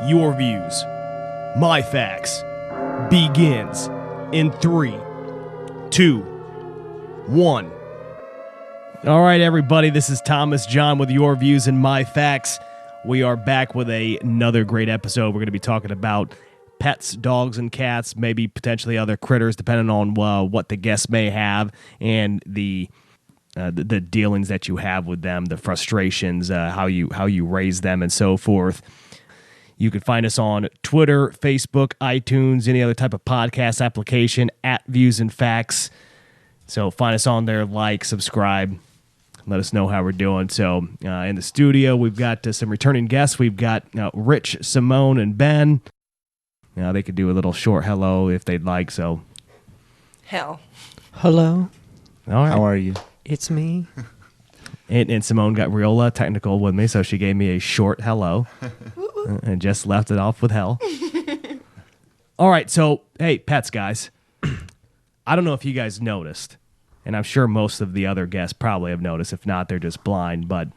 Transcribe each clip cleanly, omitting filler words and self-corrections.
Your views, my facts, begins in 3, 2, 1. All right, everybody, this is Thomas John with Your Views and My Facts. We are back with another great episode. We're going to be talking about pets, dogs, and cats, maybe potentially other critters, depending on what the guests may have, and the dealings that you have with them, the frustrations, how you raise them, and so forth. You can find us on Twitter, Facebook, iTunes, any other type of podcast application at ViewsandFacts. So find us on there, like, subscribe, let us know how we're doing. So in the studio, we've got some returning guests. We've got Rich, Simone, and Ben. They could do a little short hello if they'd like. So, Hell. Hello. All right. How are you? It's me. And Simone got real technical with me, so she gave me a short hello and just left it off with hell. All right, so, hey, pets, guys. I don't know if you guys noticed, and I'm sure most of the other guests probably have noticed. If not, they're just blind. But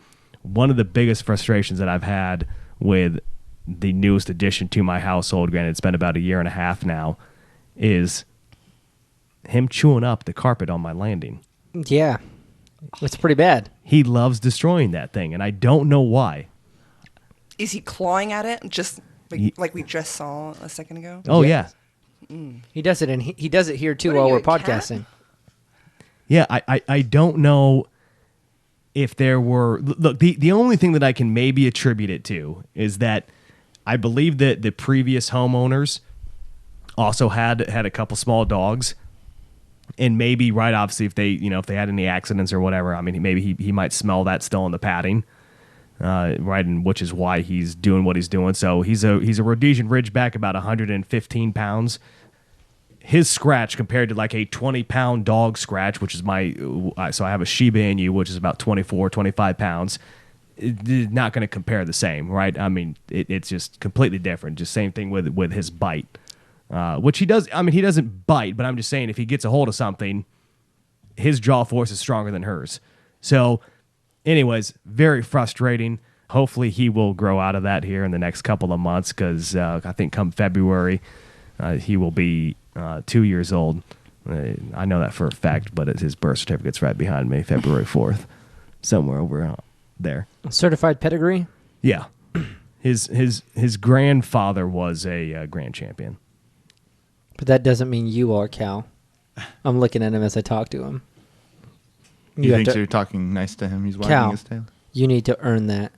one of the biggest frustrations that I've had with the newest addition to my household, granted it's been about a year and a half now, is him chewing up the carpet on my landing. Yeah. It's pretty bad. He loves destroying that thing, and I don't know why. Is he clawing at it, just like we just saw a second ago? Oh, yeah. He does it, and he does it here, too, What are while you, we're a cat? podcasting. Yeah, I don't know if there were... Look, the only thing that I can maybe attribute it to is that I believe that the previous homeowners also had a couple small dogs, and maybe, right, obviously, if they had any accidents or whatever, I mean, maybe he might smell that still in the padding, right, and which is why he's doing what he's doing. So he's a Rhodesian Ridgeback, about 115 pounds. His scratch compared to like a 20-pound dog scratch, which is so I have a Shiba Inu, which is about 24, 25 pounds. It's not going to compare the same, right? I mean, it's just completely different. Just same thing with his bite. Which he does. I mean, he doesn't bite, but I'm just saying if he gets a hold of something, his jaw force is stronger than hers. So, anyways, very frustrating. Hopefully, he will grow out of that here in the next couple of months because I think come February, he will be 2 years old. I know that for a fact, but his birth certificate's right behind me, February 4th, somewhere over there. Certified pedigree? Yeah. His grandfather was a grand champion. But that doesn't mean you are, Cal. I'm looking at him as I talk to him. You think you're talking nice to him? He's wagging his tail. You need to earn that.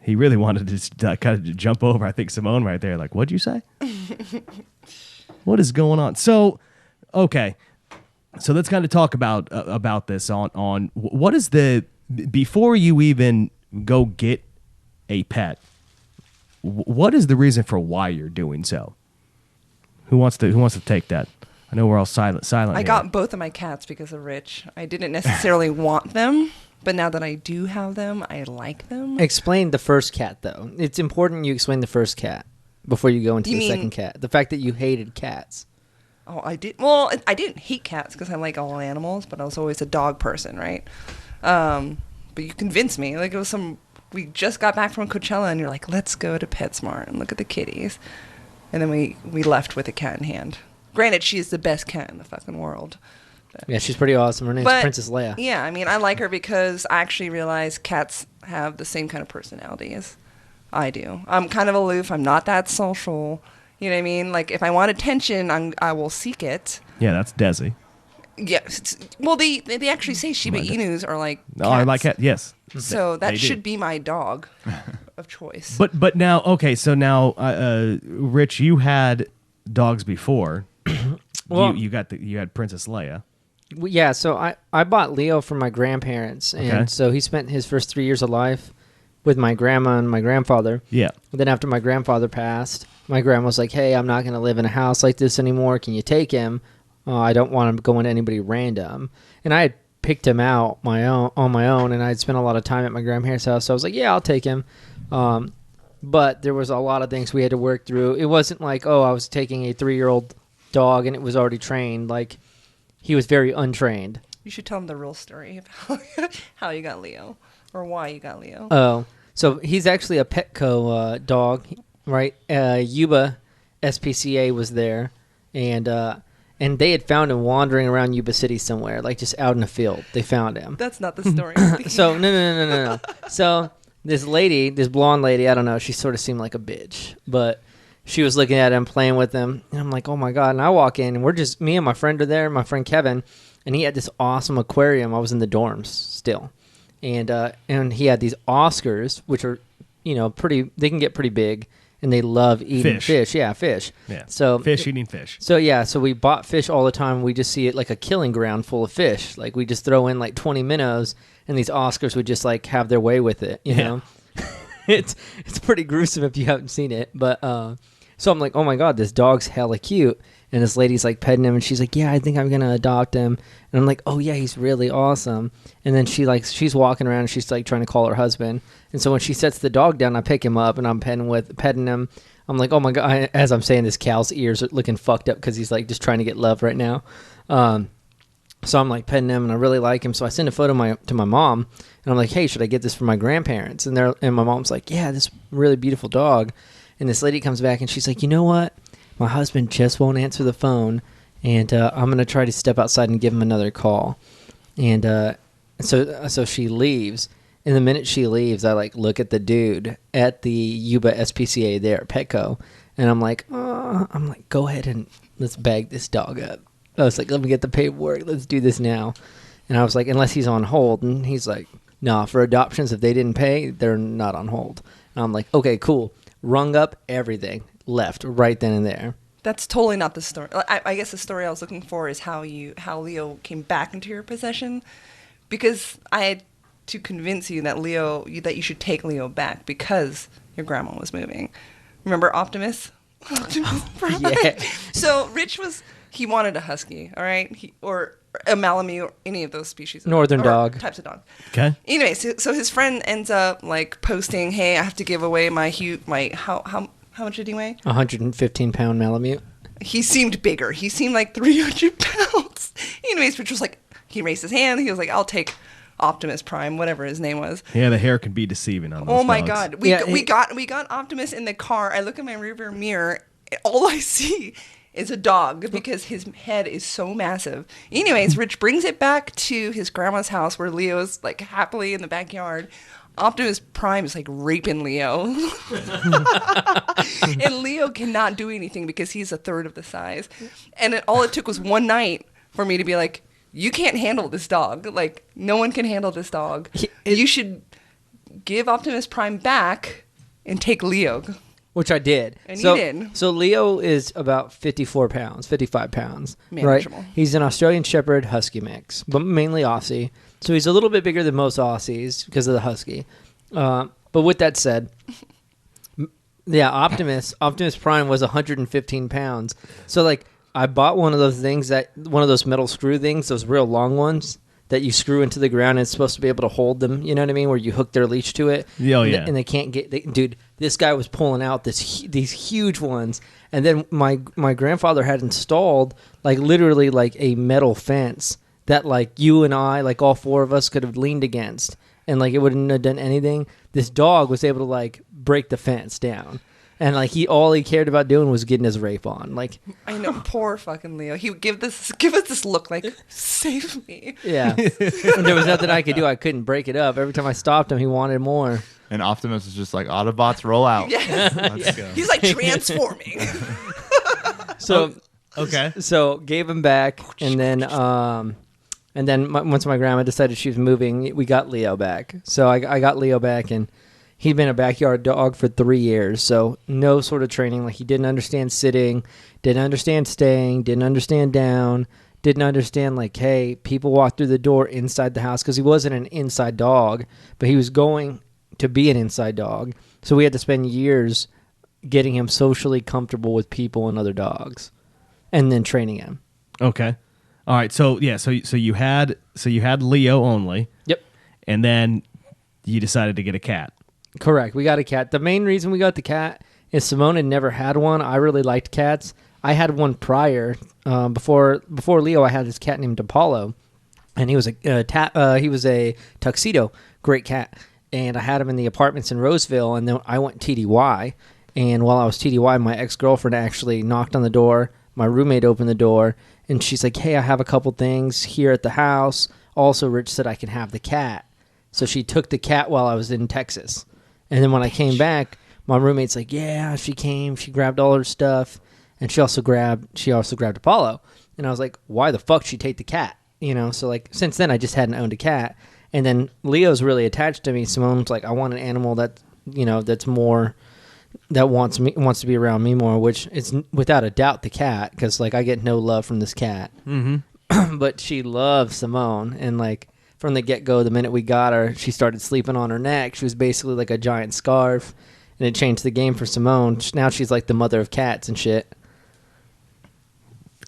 He really wanted to kind of jump over, I think, Simone right there. Like, what'd you say? What is going on? So, okay. So let's kind of talk about this on what is before you even go get a pet, what is the reason for why you're doing so? Who wants to take that? I know we're all silent. I here. got both of my cats because of Rich. I didn't necessarily want them, but now that I do have them, I like them. Explain the first cat, though. It's important you explain the first cat before you go into the second cat. The fact that you hated cats. Oh, I did. Well, I didn't hate cats because I like all animals, but I was always a dog person, right? But you convinced me. Like, it was we just got back from Coachella, and you're like, let's go to PetSmart and look at the kitties. And then we left with a cat in hand. Granted, she's the best cat in the fucking world. Yeah, she's pretty awesome. Her name's Princess Leia. Yeah, I mean, I like her because I actually realize cats have the same kind of personality as I do. I'm kind of aloof. I'm not that social. You know what I mean? Like, if I want attention, I will seek it. Yeah, that's Desi. Yeah. Well, they actually say Shiba Inus are like cats. Oh, I like cats. Yes. So that should be my dog of choice. But now, okay, so now, Rich, you had dogs before. Well, you had Princess Leia. Yeah, so I bought Leo from my grandparents, and so he spent his first 3 years of life with my grandma and my grandfather. Yeah. And then after my grandfather passed, my grandma was like, hey, I'm not going to live in a house like this anymore. Can you take him? I don't want him going to anybody random. And I had picked him out on my own, and I'd spent a lot of time at my grandparents' house. So I was like, yeah, I'll take him. But there was a lot of things we had to work through. It wasn't like, I was taking a 3-year-old dog and it was already trained. Like, he was very untrained. You should tell him the real story of how you got Leo or why you got Leo. Oh, so he's actually a Petco dog. right? Yuba SPCA was there, and they had found him wandering around Yuba City somewhere, like just out in the field. They found him. That's not the story. So no. So this lady, this blonde lady, I don't know, she sort of seemed like a bitch, but she was looking at him, playing with him, and I'm like, oh my God. And I walk in, and we're just, me and my friend are there, my friend Kevin, and he had this awesome aquarium. I was in the dorms still. And he had these Oscars, which are, pretty, they can get pretty big, and they love eating fish. Yeah, fish. Yeah. So fish eating fish. So we bought fish all the time. We just see it like a killing ground full of fish. Like we just throw in like 20 minnows, and these Oscars would just like have their way with it, you know? It's pretty gruesome if you haven't seen it. But so I'm like, oh my God, this dog's hella cute. And this lady's like petting him, and she's like, yeah, I think I'm gonna adopt him. And I'm like, oh yeah, he's really awesome. And then she's walking around, and she's like trying to call her husband. And so when she sets the dog down, I pick him up, and I'm petting him. I'm like, oh my God. As I'm saying this, Cal's ears are looking fucked up because he's like just trying to get love right now. So I'm like petting him, and I really like him. So I send a photo to my mom, and I'm like, hey, should I get this for my grandparents? And my mom's like, yeah, this really beautiful dog. And this lady comes back, and she's like, you know what? My husband just won't answer the phone, and I'm going to try to step outside and give him another call. And so she leaves. And the minute she leaves, I like look at the dude at the Yuba SPCA there at Petco, and I'm like, go ahead and let's bag this dog up. I was like, let me get the paperwork. Let's do this now. And I was like, unless he's on hold. And he's like, no, for adoptions, if they didn't pay, they're not on hold. And I'm like, okay, cool. Rung up everything. Left right then and there. That's totally not the story. I guess the story I was looking for is how Leo came back into your possession, because I had to convince you that you should take Leo back because your grandma was moving. Remember Optimus? Yeah. So Rich he wanted a husky, all right, or a Malamute, or any of those species. Northern dog types of dog. Okay. Anyway, so his friend ends up like posting, "Hey, I have to give away my how much did he weigh? 115-pound Malamute. He seemed bigger. He seemed like 300 pounds. Anyways, Rich was like, he raised his hand. He was like, I'll take Optimus Prime, whatever his name was. Yeah, the hair can be deceiving on those Oh my dogs. God. We got Optimus in the car. I look in my rearview mirror. All I see is a dog because his head is so massive. Anyways, Rich brings it back to his grandma's house where Leo's like happily in the backyard. Optimus Prime is like raping Leo. And Leo cannot do anything because he's a third of the size. And all it took was one night for me to be like, you can't handle this dog. Like, no one can handle this dog. You should give Optimus Prime back and take Leo. Which I did. And you did. So Leo is about 55 pounds. Manageable. Right? He's an Australian Shepherd Husky mix, but mainly Aussie. So he's a little bit bigger than most Aussies because of the Husky. But with that said, yeah, Optimus Prime was 115 pounds. So like I bought one of those metal screw things, those real long ones that you screw into the ground and it's supposed to be able to hold them, you know what I mean, where you hook their leash to it. Oh, yeah. And they can't dude, this guy was pulling out these huge ones. And then my grandfather had installed like literally like a metal fence that like you and I, like all four of us could have leaned against and like it wouldn't have done anything. This dog was able to like break the fence down. And like all he cared about doing was getting his rape on. Like I know, poor fucking Leo. He would give us this look like, save me. Yeah. And there was nothing I could do. I couldn't break it up. Every time I stopped him, he wanted more. And Optimus is just like, Autobots, roll out. Yes. Let's go. He's like transforming. So Okay. So gave him back, and then once my grandma decided she was moving, we got Leo back. So I got Leo back, and he'd been a backyard dog for 3 years, so no sort of training. Like he didn't understand sitting, didn't understand staying, didn't understand down, didn't understand like, hey, people walk through the door inside the house because he wasn't an inside dog, but he was going to be an inside dog. So we had to spend years getting him socially comfortable with people and other dogs, and then training him. Okay. All right. So yeah. So you had Leo only. Yep. And then you decided to get a cat. Correct. We got a cat. The main reason we got the cat is Simone had never had one. I really liked cats. I had one prior. Before Leo, I had this cat named Apollo, and he was a tuxedo, great cat. And I had him in the apartments in Roseville, and then I went TDY, And while I was TDY, my ex-girlfriend actually knocked on the door. My roommate opened the door, and she's like, hey, I have a couple things here at the house. Also, Rich said I can have the cat. So she took the cat while I was in Texas. And then when I came back, my roommate's like, yeah, she came. She grabbed all her stuff. And she also grabbed Apollo. And I was like, why the fuck she take the cat? You know, so like since then I just hadn't owned a cat. And then Leo's really attached to me. Simone's like, I want an animal that, you know, that's more... that wants to be around me more, which is without a doubt the cat, because like I get no love from this cat. Mm-hmm. But she loves Simone, and like from the get-go, the minute we got her, she started sleeping on her neck. She was basically like a giant scarf, and it changed the game for Simone. Now she's like the mother of cats and shit.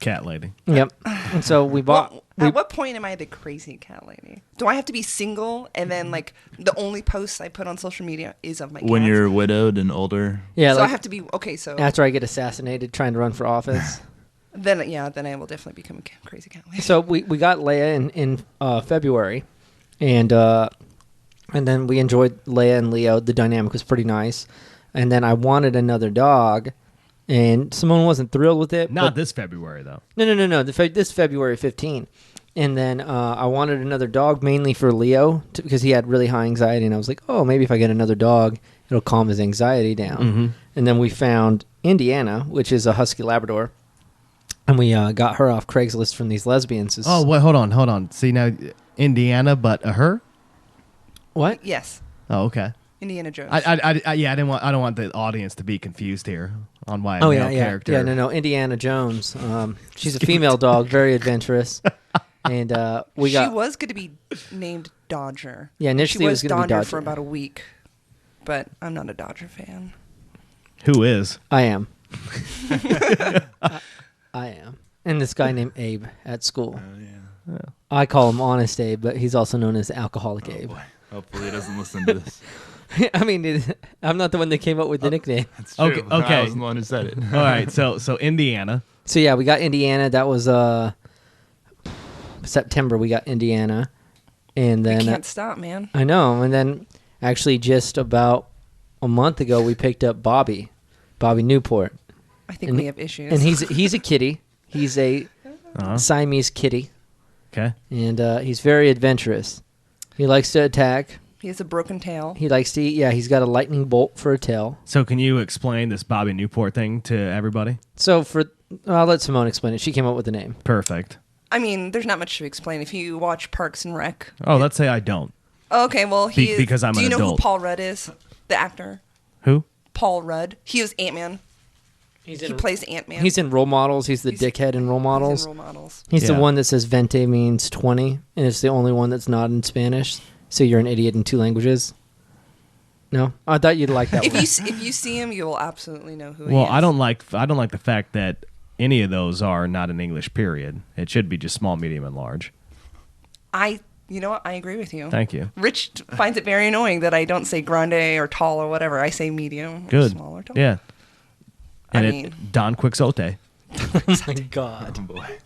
Cat lady. Yep. And so we bought... At what point am I the crazy cat lady? Do I have to be single and then like the only posts I put on social media is of my cats? When you're widowed and older. Yeah. So like, I have to be okay. So after I get assassinated trying to run for office, then I will definitely become a crazy cat lady. So we got Leia in February, and then we enjoyed Leia and Leo. The dynamic was pretty nice, and then I wanted another dog. And Simone wasn't thrilled with it. Not this February, though. No. This February 15. And then I wanted another dog, mainly for Leo, because he had really high anxiety. And I was like, oh, maybe if I get another dog, it'll calm his anxiety down. Mm-hmm. And then we found Indiana, which is a Husky Labrador. And we got her off Craigslist from these lesbians. Oh, wait, hold on. See, now, Indiana, but a her? What? Yes. Oh, okay. Indiana Jones. I don't want the audience to be confused here on why a male character. Yeah, no, Indiana Jones. She's a female dog, very adventurous, and we got. She was going to be named Dodger. Yeah, initially it was going to be Dodger for about a week, but I'm not a Dodger fan. Who is? I am. I am, and this guy named Abe at school. Yeah. I call him Honest Abe, but he's also known as Alcoholic Abe. Boy. Hopefully he doesn't listen to this. I mean, I'm not the one that came up with the nickname. That's true. Okay. I was the one who said it. All right, so Indiana. So yeah, we got Indiana. That was September. We got Indiana, and then You can't stop, man. I know. And then actually, just about a month ago, we picked up Bobby Newport. I think we have issues. And he's a kitty. He's a Siamese kitty. Okay. And he's very adventurous. He likes to attack. He has a broken tail. He likes to eat. Yeah, he's got a lightning bolt for a tail. So can you explain this Bobby Newport thing to everybody? So I'll let Simone explain it. She came up with the name. Perfect. I mean, there's not much to explain. If you watch Parks and Rec. Oh, let's say I don't. Okay, well, because I'm an adult. Do you know who Paul Rudd is? The actor? Who? Paul Rudd. He was Ant-Man. He plays Ant-Man. He's in Role Models. He's the dickhead in Role Models. He's in Role Models. He's the one that says 20 means 20, and it's the only one that's not in Spanish. So you're an idiot in 2 languages. No, I thought you'd like that if one. If you see him, you will absolutely know who he is. Well, I don't like the fact that any of those are not in English. Period. It should be just small, medium, and large. You know what? I agree with you. Thank you. Rich finds it very annoying that I don't say grande or tall or whatever. I say medium. Or Good. Small or tall. Yeah. And I mean, Don Quixote. Oh my God. Oh, boy.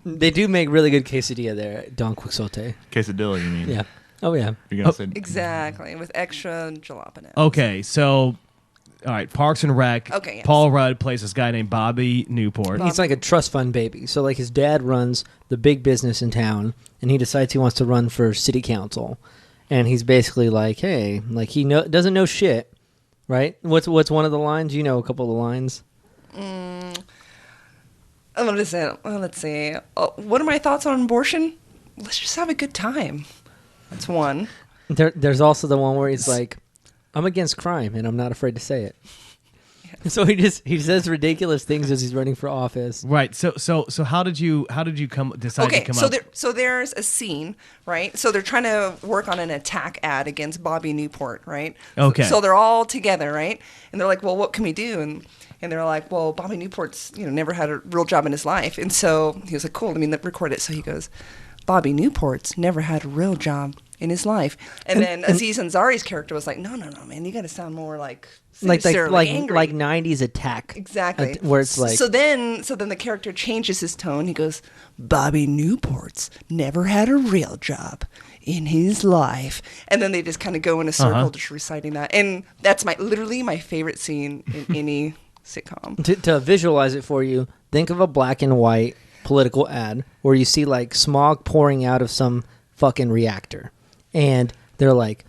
They do make really good quesadilla there at Don Quixote. Quesadilla, you mean? Yeah. Oh, yeah. You're going to say... Exactly, with extra jalapeno. Okay, so, all right, Parks and Rec. Okay, yes. Paul Rudd plays this guy named Bobby Newport. He's like a trust fund baby. So, like, his dad runs the big business in town, and he decides he wants to run for city council. And he's basically like, hey, like, he doesn't know shit, right? What's one of the lines? You know a couple of the lines. Let's see. What are my thoughts on abortion? Let's just have a good time. That's one. There's also the one where he's like, I'm against crime, and I'm not afraid to say it. Yeah. So he says ridiculous things as he's running for office. Right. So how did you decide to come up? So there's a scene, right? So they're trying to work on an attack ad against Bobby Newport, right? Okay. So they're all together, right? And they're like, well, what can we do? And they're like, well, Bobby Newport's never had a real job in his life. And so he was like, cool, record it. So he goes, Bobby Newport's never had a real job in his life. And then Aziz Ansari's character was like, no, man, you got to sound more like sinister, angry. Like 90s attack. Exactly. Where it's like... So then the character changes his tone. He goes, Bobby Newport's never had a real job in his life. And then they just kind of go in a circle just reciting that. And that's literally my favorite scene in any sitcom. To visualize it for you, think of a black and white political ad where you see like smog pouring out of some fucking reactor. And they're like,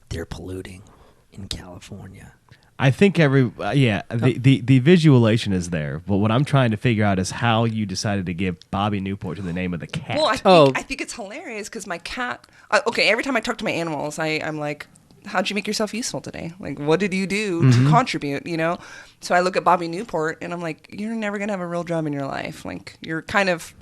they're polluting in California. I think the visualization is there, but what I'm trying to figure out is how you decided to give Bobby Newport to the name of the cat. Well, I think it's hilarious because my cat. Every time I talk to my animals, I'm like, "How'd you make yourself useful today? Like, what did you do to contribute?" You know. So I look at Bobby Newport and I'm like, "You're never gonna have a real job in your life. Like, you're kind of,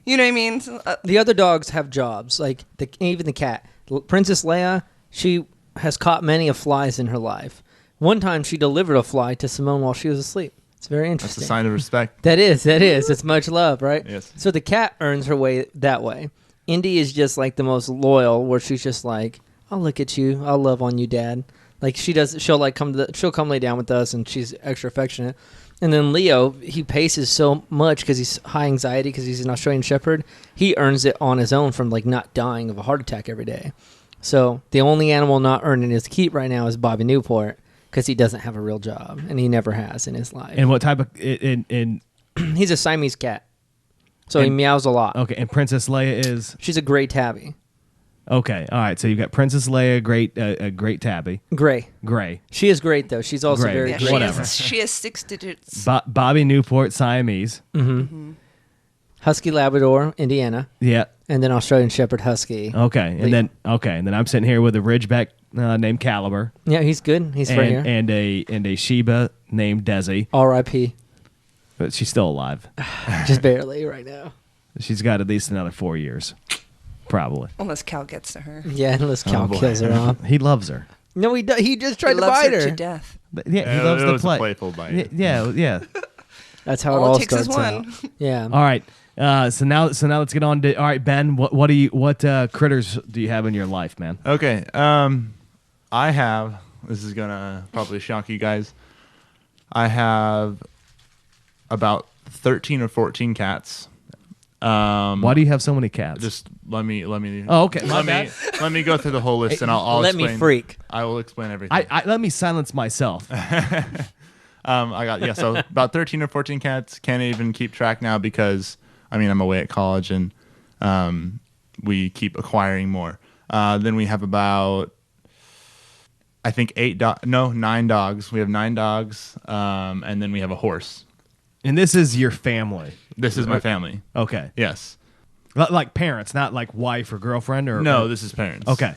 you know what I mean." So, the other dogs have jobs, like even the cat. Princess Leia, she has caught many of flies in her life. One time she delivered a fly to Simone while she was asleep. It's very interesting. That's a sign of respect. That is. It's much love, right? Yes. So the cat earns her way that way. Indy is just like the most loyal, where she's just like, I'll look at you. I'll love on you, Dad. Like she'll like she'll come lay down with us, and she's extra affectionate. And then Leo, he paces so much because he's high anxiety because he's an Australian Shepherd. He earns it on his own from like not dying of a heart attack every day. So the only animal not earning his keep right now is Bobby Newport. Because he doesn't have a real job, and he never has in his life. And what type of... He's a Siamese cat. So he meows a lot. Okay, and Princess Leia is... She's a gray tabby. Okay, all right. So you've got Princess Leia, a great tabby. Gray. Gray. She is great, though. She's also Gray. very yeah, great. Whatever. She has 6 digits. Bobby Newport, Siamese. Husky Labrador, Indiana. Yeah. And then Australian Shepherd Husky. Okay, and then I'm sitting here with a Ridgeback named Caliber. Yeah, he's good. He's right here. And a Sheba named Desi, R.I.P. but she's still alive. Just barely right now. She's got at least another 4 years, probably. Unless Cal gets to her. Yeah, unless Cal kills her off. He loves her. No, he just tried He to loves bite her her. to death. But yeah, he loves it to was play. a playful bite. Yeah. That's how All it it takes is starts one. out. Yeah. All right. So now let's get on to. All right, Ben. What critters do you have in your life, man? Okay. I have. This is gonna probably shock you guys. I have about 13 or 14 cats. Why do you have so many cats? Just let me. Oh, okay. My bad. Let me go through the whole list, and I'll Let explain. me freak. I will explain everything. I let me silence myself. So about 13 or 14 cats. Can't even keep track now because I'm away at college and we keep acquiring more. Then we have about I think 9 dogs. We have 9 dogs, and then we have a horse. And this is your family. This is my family. Okay. Yes. Like parents, not like wife or girlfriend or No, this is parents. Okay.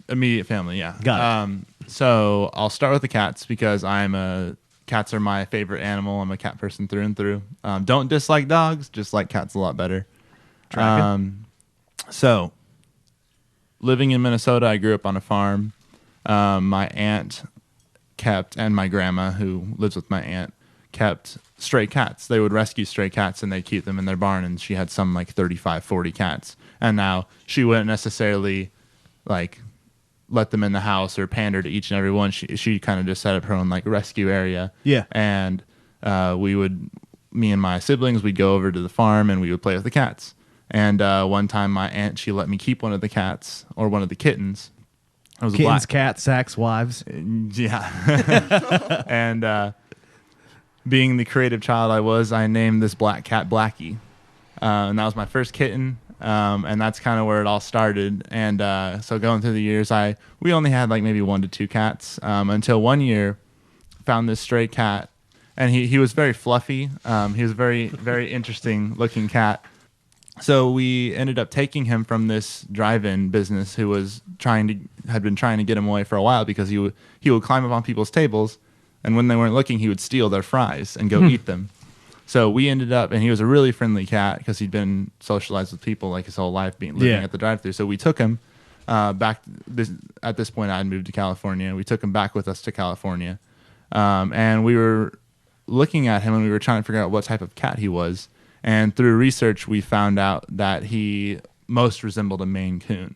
Immediate family. Yeah. Got it. So I'll start with the cats because cats are my favorite animal. I'm a cat person through and through. Don't dislike dogs, just like cats a lot better. So, living in Minnesota, I grew up on a farm. My aunt kept, and my grandma, who lives with my aunt, kept stray cats. They would rescue stray cats and they'd keep them in their barn, and she had some like 35, 40 cats. And now she wouldn't necessarily like let them in the house or pander to each and every one. She kind of just set up her own like rescue area. Yeah. And me and my siblings, we'd go over to the farm and we would play with the cats. And one time my aunt, she let me keep one of the cats, or one of the kittens. It was kittens, cats, sacks, wives. Yeah. And being the creative child I was, I named this black cat Blackie. And that was my first kitten. And that's kind of where it all started. And so going through the years, we only had like maybe 1 to 2 cats until one year found this stray cat. And he was very fluffy. He was a very, very interesting looking cat. So we ended up taking him from this drive-in business who had been trying to get him away for a while because he would climb up on people's tables, and when they weren't looking, he would steal their fries and go eat them. So we ended up, and he was a really friendly cat because he'd been socialized with people like his whole life, living at the drive-thru. So we took him back. At this point, I had moved to California. We took him back with us to California, and we were looking at him, and we were trying to figure out what type of cat he was. And through research, we found out that he most resembled a Maine Coon.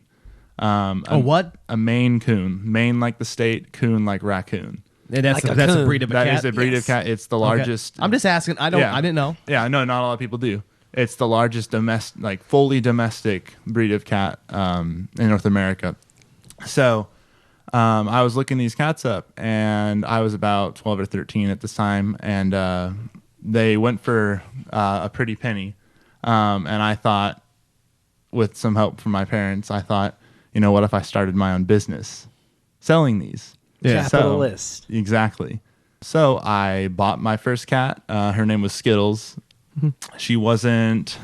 What? A Maine Coon. Maine like the state, coon like raccoon. And that's Like a a coon. breed of a cat. That is a breed of cat. It's the largest. I'm just asking. I didn't know. Yeah, no, not a lot of people do. It's the largest domestic, like fully domestic breed of cat in North America. So I was looking these cats up, and I was about 12 or 13 at this time, and they went for a pretty penny. And I thought, with some help from my parents, I thought, you know, what if I started my own business selling these? Yeah. Capitalist. So, exactly. So I bought my first cat. Her name was Skittles. She wasn't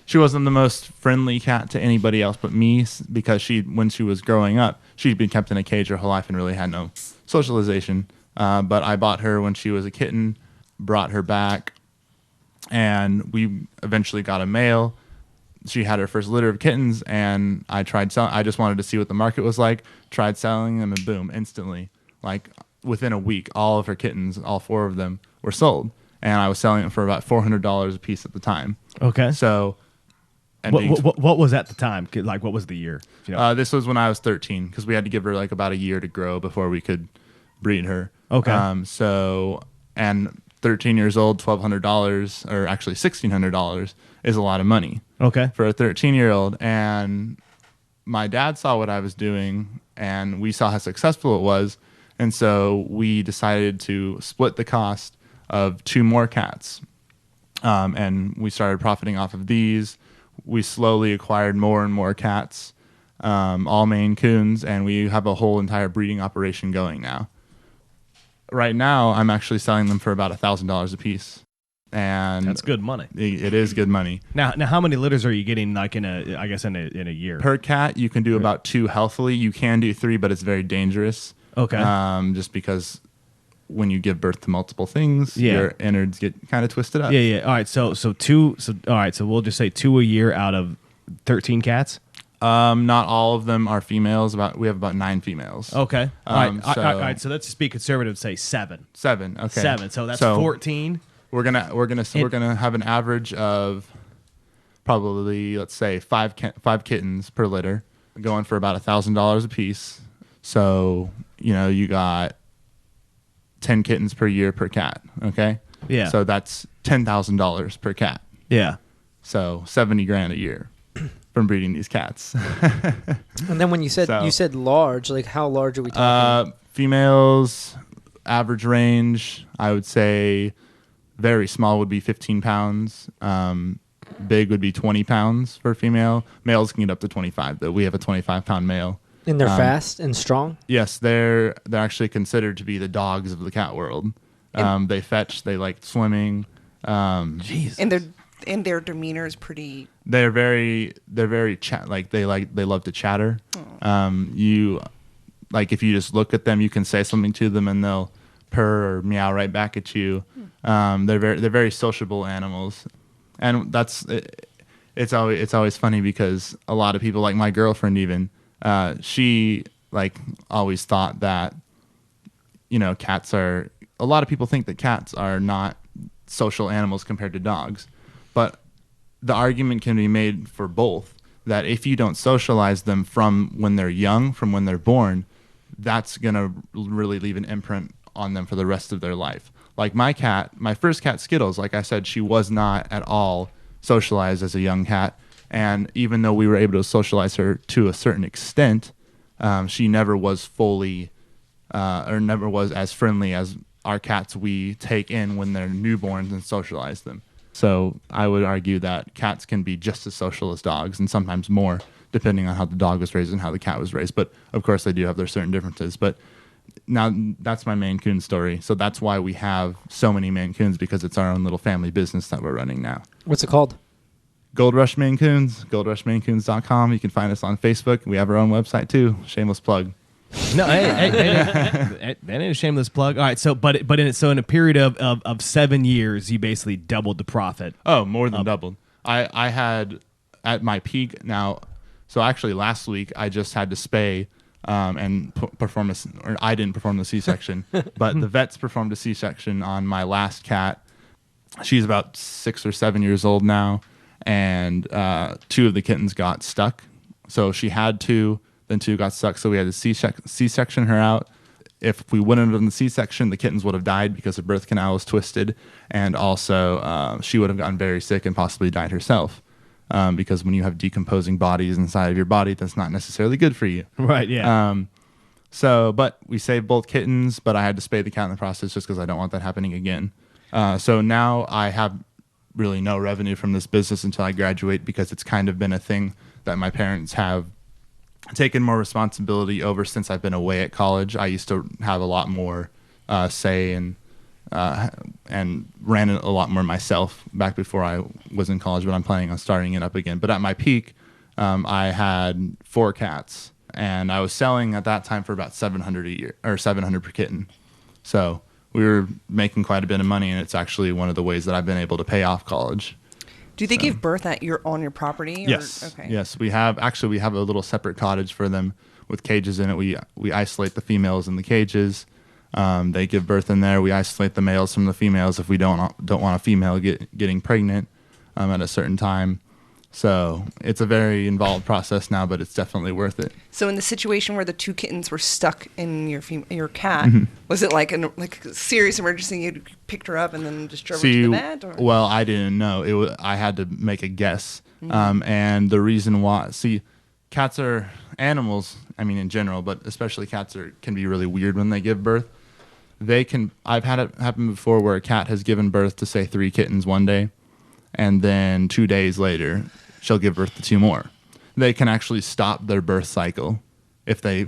the most friendly cat to anybody else but me, because when she was growing up, she'd been kept in a cage her whole life and really had no socialization. But I bought her when she was a kitten, brought her back, and we eventually got a male. She had her first litter of kittens, and I tried selling. I just wanted to see what the market was like. Tried selling them, and boom, instantly, like within a week, all of her kittens, all 4 of them, were sold. And I was selling them for about $400 a piece at the time. Okay. So, and what was at the time? Like, what was the year? If you know? this was when I was 13, because we had to give her like about a year to grow before we could breed her. Okay. So, and 13 years old, $1,200, or actually $1,600, is a lot of money. Okay. For a 13-year-old. And my dad saw what I was doing, and we saw how successful it was. And so we decided to split the cost of 2 more cats. And we started profiting off of these. We slowly acquired more and more cats, all Maine Coons, and we have a whole entire breeding operation going now. Right now, I'm actually selling them for about $1,000 a piece. And that's good money. It is good money. Now, how many litters are you getting, like in a year? Per cat, you can do about 2 healthily. You can do 3, but it's very dangerous. Okay. Just because when you give birth to multiple things, Yeah. your innards get kind of twisted up. Yeah. All right. So 2. So all right. So we'll just say 2 a year out of 13 cats. Not all of them are females. We have about 9 females. Okay. All right. So- All right. So let's just be conservative. Say 7. 7. Okay. 7. So that's 14. We're gonna have an average of probably, let's say, 5 kittens per litter, going for about $1,000 a piece. So you got 10 kittens per year per cat. Okay. Yeah. So that's $10,000 per cat. Yeah. So $70,000 a year from breeding these cats. And then when you said large, like how large are we talking? Females, average range, I would say very small would be 15 pounds. Big would be 20 pounds for female. Males can get up to 25, though. We have a 25-pound male. And they're fast and strong? Yes, they're actually considered to be the dogs of the cat world. They fetch, they like swimming. Jeez. And their demeanor is pretty. They're very they love to chatter. You like, if you just look at them, you can say something to them and they'll purr or meow right back at you. They're very sociable animals, and it's always funny because a lot of people, like my girlfriend even, she like always thought that cats are. A lot of people think that cats are not social animals compared to dogs. But the argument can be made for both, that if you don't socialize them from when they're young, from when they're born, that's going to really leave an imprint on them for the rest of their life. Like my first cat, Skittles, like I said, she was not at all socialized as a young cat. And even though we were able to socialize her to a certain extent, she never was fully or never was as friendly as our cats we take in when they're newborns and socialize them. So I would argue that cats can be just as social as dogs, and sometimes more, depending on how the dog was raised and how the cat was raised. But of course, they do have their certain differences. But now that's my Maine Coon story. So that's why we have so many Maine Coons, because it's our own little family business that we're running now. What's it called? Gold Rush Maine Coons, goldrushmainecoons.com. You can find us on Facebook. We have our own website too. Shameless plug. No, that ain't a shameless plug. All right, so in a period of 7 years, you basically doubled the profit. Oh, more than doubled. I had at my peak now. So actually, last week I just had to spay and perform or I didn't perform the C-section, but the vets performed a C-section on my last cat. She's about 6 or 7 years old now, and 2 of the kittens got stuck. So she had 2. Then 2 got stuck, so we had to C-section her out. if we wouldn't have done the C-section, the kittens would have died because the birth canal was twisted, and also she would have gotten very sick and possibly died herself. Because when you have decomposing bodies inside of your body, that's not necessarily good for you. Right, yeah. But we saved both kittens, but I had to spay the cat in the process just because I don't want that happening again. So now I have really no revenue from this business until I graduate, because it's kind of been a thing that my parents have taken more responsibility over since I've been away at college. I used to have a lot more say and ran it a lot more myself back before I was in college, but I'm planning on starting it up again. But at my peak, I had 4 cats, and I was selling at that time for about $700 a year, or $700 per kitten. So we were making quite a bit of money, and it's actually one of the ways that I've been able to pay off college. Do they give birth on your property? Or? Yes. Okay. Yes, we have a little separate cottage for them with cages in it. We isolate the females in the cages. They give birth in there. We isolate the males from the females if we don't want a female getting pregnant at a certain time. So it's a very involved process now, but it's definitely worth it. So in the situation where the 2 kittens were stuck in your cat, was it like a serious emergency? You picked her up and then just drove her to the vet? Or? Well, I didn't know. I had to make a guess. And the reason why, cats are animals, I mean in general, but especially cats can be really weird when they give birth. I've had it happen before where a cat has given birth to, say, 3 kittens one day, and then 2 days later, she'll give birth to 2 more. They can actually stop their birth cycle if they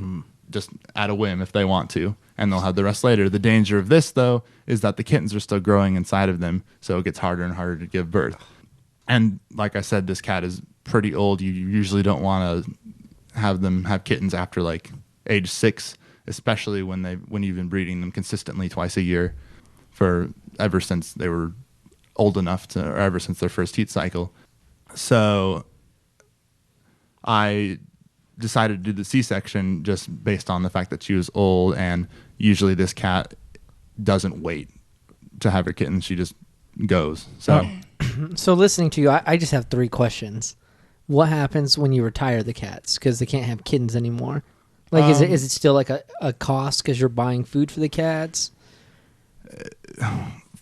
just at a whim if they want to, and they'll have the rest later. The danger of this, though, is that the kittens are still growing inside of them, so it gets harder and harder to give birth. And like I said, this cat is pretty old. You usually don't want to have them have kittens after like age 6, especially when you've been breeding them consistently twice a year ever since they were old enough or ever since their first heat cycle. So I decided to do the C-section just based on the fact that she was old, and usually this cat doesn't wait to have her kittens. She just goes. So listening to you, I just have 3 questions. What happens when you retire the cats because they can't have kittens anymore? Like, is it still like a cost because you're buying food for the cats?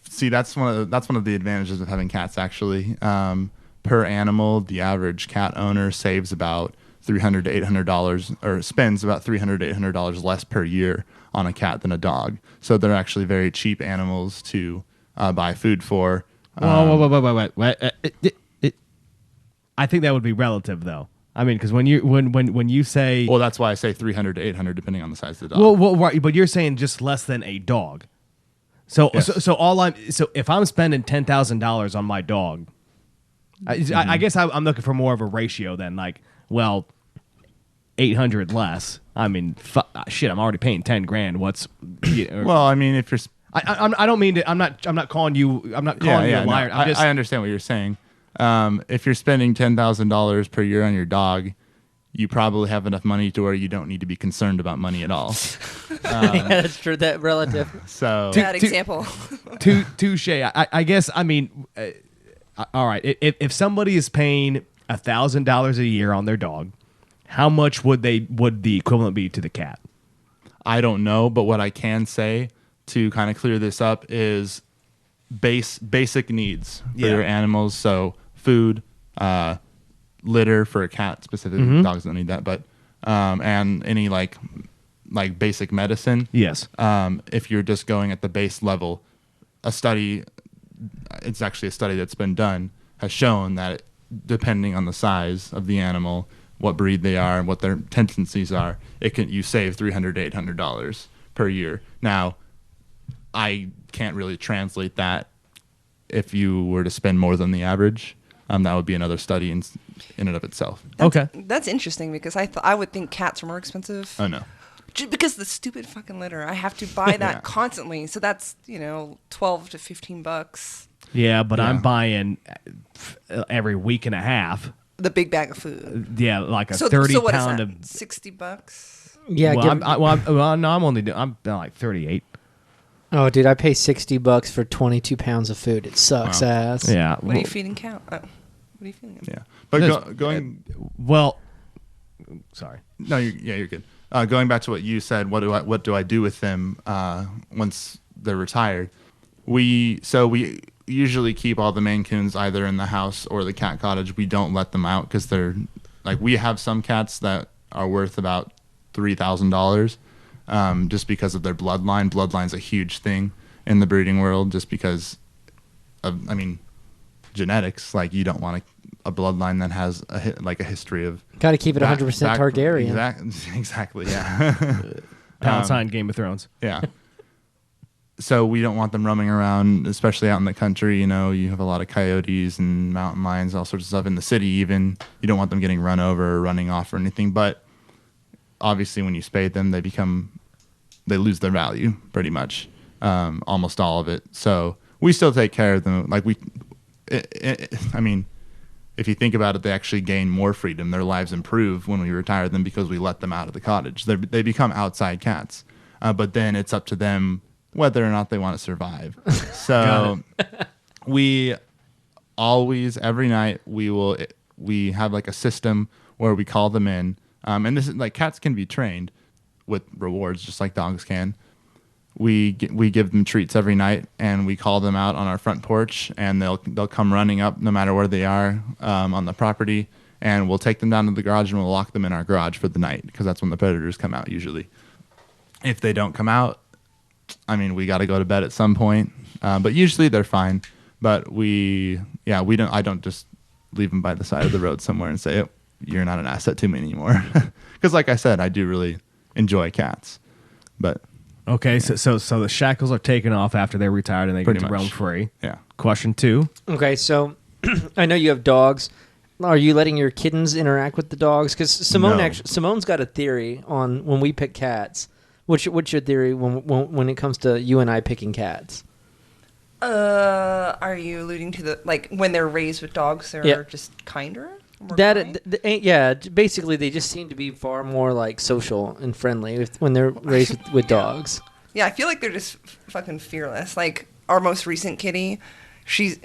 See, that's one of the advantages of having cats. Actually, per animal, the average cat owner saves about $300 to $800, or spends about $300 to $800 less per year on a cat than a dog. So they're actually very cheap animals to buy food for. Wait. I think that would be relative, though. I mean, because when you say, well, that's why I say $300 to $800 depending on the size of the dog. Well, right, but you're saying just less than a dog. So Yes. so if I'm spending $10,000 on my dog, I guess I'm looking for more of a ratio than like, well, 800 less. I mean, shit, I'm already paying 10 grand. What's well, I mean, if you're I don't mean to. I'm not calling you. I'm not calling you a liar. No, I I understand what you're saying. If you're spending $10,000 per year on your dog, you probably have enough money to where you don't need to be concerned about money at all. Yeah, that's true. That relative. So Bad example. Touche. I guess. I mean, all right. If somebody is paying $1,000 a year on their dog, how much would the equivalent be to the cat? I don't know, but what I can say to kind of clear this up is basic needs for your animals. So food, litter for a cat specifically. Dogs don't need that, but and any like basic medicine. Yes. If you're just going at the base level, it's actually a study that's been done, has shown that depending on the size of the animal, what breed they are, and what their tendencies are, you save $300 to $800 per year. Now, I can't really translate that if you were to spend more than the average. That would be another study in and of itself. That's interesting because I would think cats are more expensive. Oh, no. Just because the stupid fucking litter. I have to buy that constantly. So that's, $12 to $15. Yeah, but I'm buying every week and a half. The big bag of food. Yeah, like a 30 so what pound is of that? $60? Yeah. I'm like 38. Oh, dude, I pay $60 for 22 pounds of food. It sucks ass. Yeah. What are you feeding cow? What are you feeding them? Yeah. But going... Well, sorry. No, you're good. going back to what you said, what do I do with them once they're retired? We usually keep all the Maine Coons either in the house or the cat cottage. We don't let them out because they're like, we have some cats that are worth about $3,000 just because of their bloodline. Bloodline's a huge thing in the breeding world just because of, I mean, genetics. Like, you don't want a bloodline that has a history of... Got to keep it 100% Targaryen. Exactly, yeah. Pound sign Game of Thrones. Yeah. So we don't want them roaming around, especially out in the country. You know, you have a lot of coyotes and mountain lions, all sorts of stuff in the city even. You don't want them getting run over or running off or anything. But obviously when you spade them, they lose their value pretty much, almost all of it. So we still take care of them. Like I mean, if you think about it, they actually gain more freedom. Their lives improve when we retire them because we let them out of the cottage. They become outside cats. But then it's up to them whether or not they want to survive. So we always, every night, we have like a system where we call them in. And this is like, cats can be trained with rewards just like dogs can. We give them treats every night, and we call them out on our front porch, and they'll come running up no matter where they are on the property, and we'll take them down to the garage and we'll lock them in our garage for the night because that's when the predators come out usually. If they don't come out, I mean, we got to go to bed at some point, but usually they're fine. But I don't just leave them by the side of the road somewhere and say, oh, you're not an asset to me anymore. Because like I said, I do really enjoy cats, but. Okay, so the shackles are taken off after they're retired and they get to roam free. Yeah. Question 2. Okay, so I know you have dogs. Are you letting your kittens interact with the dogs? Because Simone's got a theory on when we pick cats. What's your theory when it comes to you and I picking cats? Are you alluding to when they're raised with dogs, they're just kinder? Basically they just seem to be far more like social and friendly when they're raised with dogs. Yeah, I feel like they're just fucking fearless. Like our most recent kitty, he's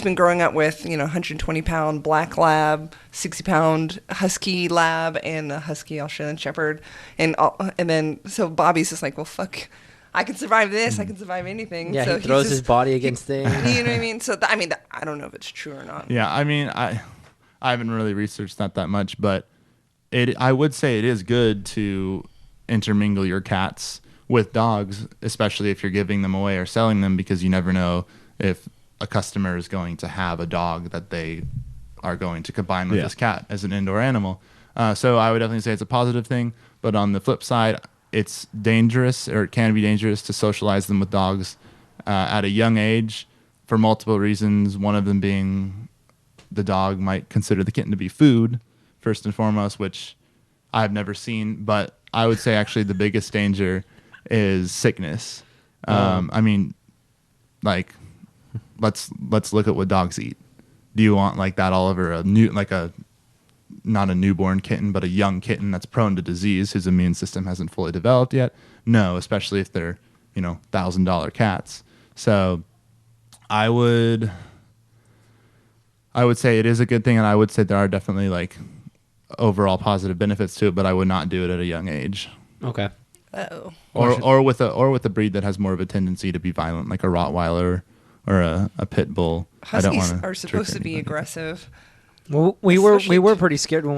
been growing up with 120-pound black lab, 60-pound husky lab, and a husky Australian shepherd, and then so Bobby's just like, well, fuck, I can survive this. I can survive anything. Yeah, so he throws his body against things. You know what I mean? So I don't know if it's true or not. Yeah, I mean, I haven't really researched that much, but I would say it is good to intermingle your cats with dogs, especially if you're giving them away or selling them, because you never know if a customer is going to have a dog that they are going to combine with this cat as an indoor animal. So I would definitely say it's a positive thing, but on the flip side, it's dangerous, or it can be dangerous, to socialize them with dogs at a young age for multiple reasons, one of them being the dog might consider the kitten to be food, first and foremost, which I've never seen. But I would say actually the biggest danger is sickness. I mean, like, let's look at what dogs eat. Do you want like that all over not a newborn kitten, but a young kitten that's prone to disease, whose immune system hasn't fully developed yet? No, especially if they're, $1,000 cats. So I would say it is a good thing, and I would say there are definitely like overall positive benefits to it, but I would not do it at a young age. Okay. Uh-oh. Or with a breed that has more of a tendency to be violent, like a Rottweiler or a pit bull. Huskies are supposed to be aggressive. Well, we were pretty scared when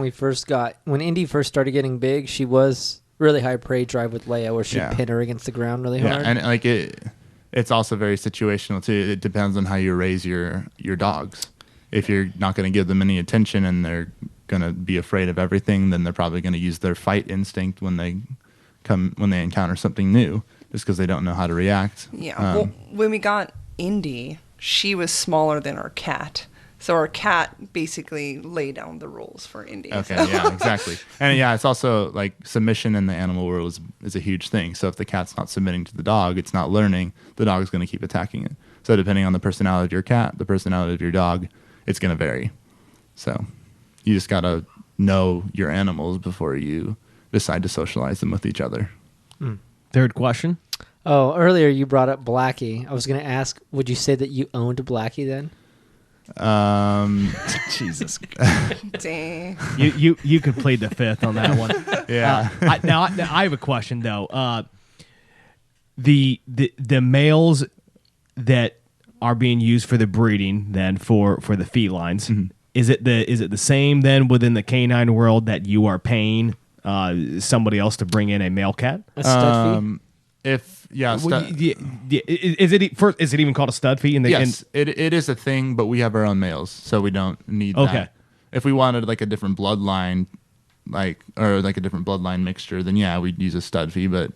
when Indy first started getting big. She was really high prey drive with Leia, where she'd pin her against the ground really hard. Yeah, and like it's also very situational too. It depends on how you raise your dogs. If you're not going to give them any attention and they're going to be afraid of everything, then they're probably going to use their fight instinct when they encounter something new, just because they don't know how to react. Yeah. When we got Indy, she was smaller than our cat. So our cat basically laid down the rules for Indy. Okay, yeah, exactly. And yeah, it's also like submission in the animal world is a huge thing. So if the cat's not submitting to the dog, it's not learning, the dog's going to keep attacking it. So depending on the personality of your cat, the personality of your dog, it's going to vary. So you just got to know your animals before you decide to socialize them with each other. Third question. Oh, earlier you brought up Blackie. I was going to ask, would you say that you owned Blackie then? Jesus. Dang. You could plead the fifth on that one. Yeah. Now I have a question though. The males that are being used for the breeding then for the felines, is it the same then within the canine world that you are paying somebody else to bring in a male cat? A stud fee? If yeah, Is it even called a stud fee? yes, it is a thing, but we have our own males, so we don't need Okay. that. If we wanted like a different bloodline, or a different bloodline mixture, then yeah, we'd use a stud fee, but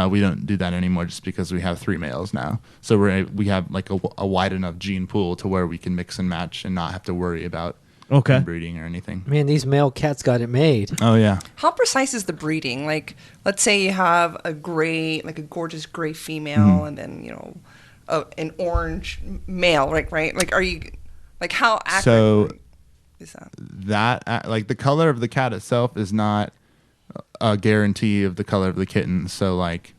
we don't do that anymore just because we have 3 males now. So we have like a wide enough gene pool to where we can mix and match and not have to worry about breeding or anything. Man, these male cats got it made. Oh yeah. How precise is the breeding? Like, let's say you have a gorgeous gray female, and then an orange male, right? Like, are you like how accurate So is that? that like the color of the cat itself is not a guarantee of the color of the kitten. So like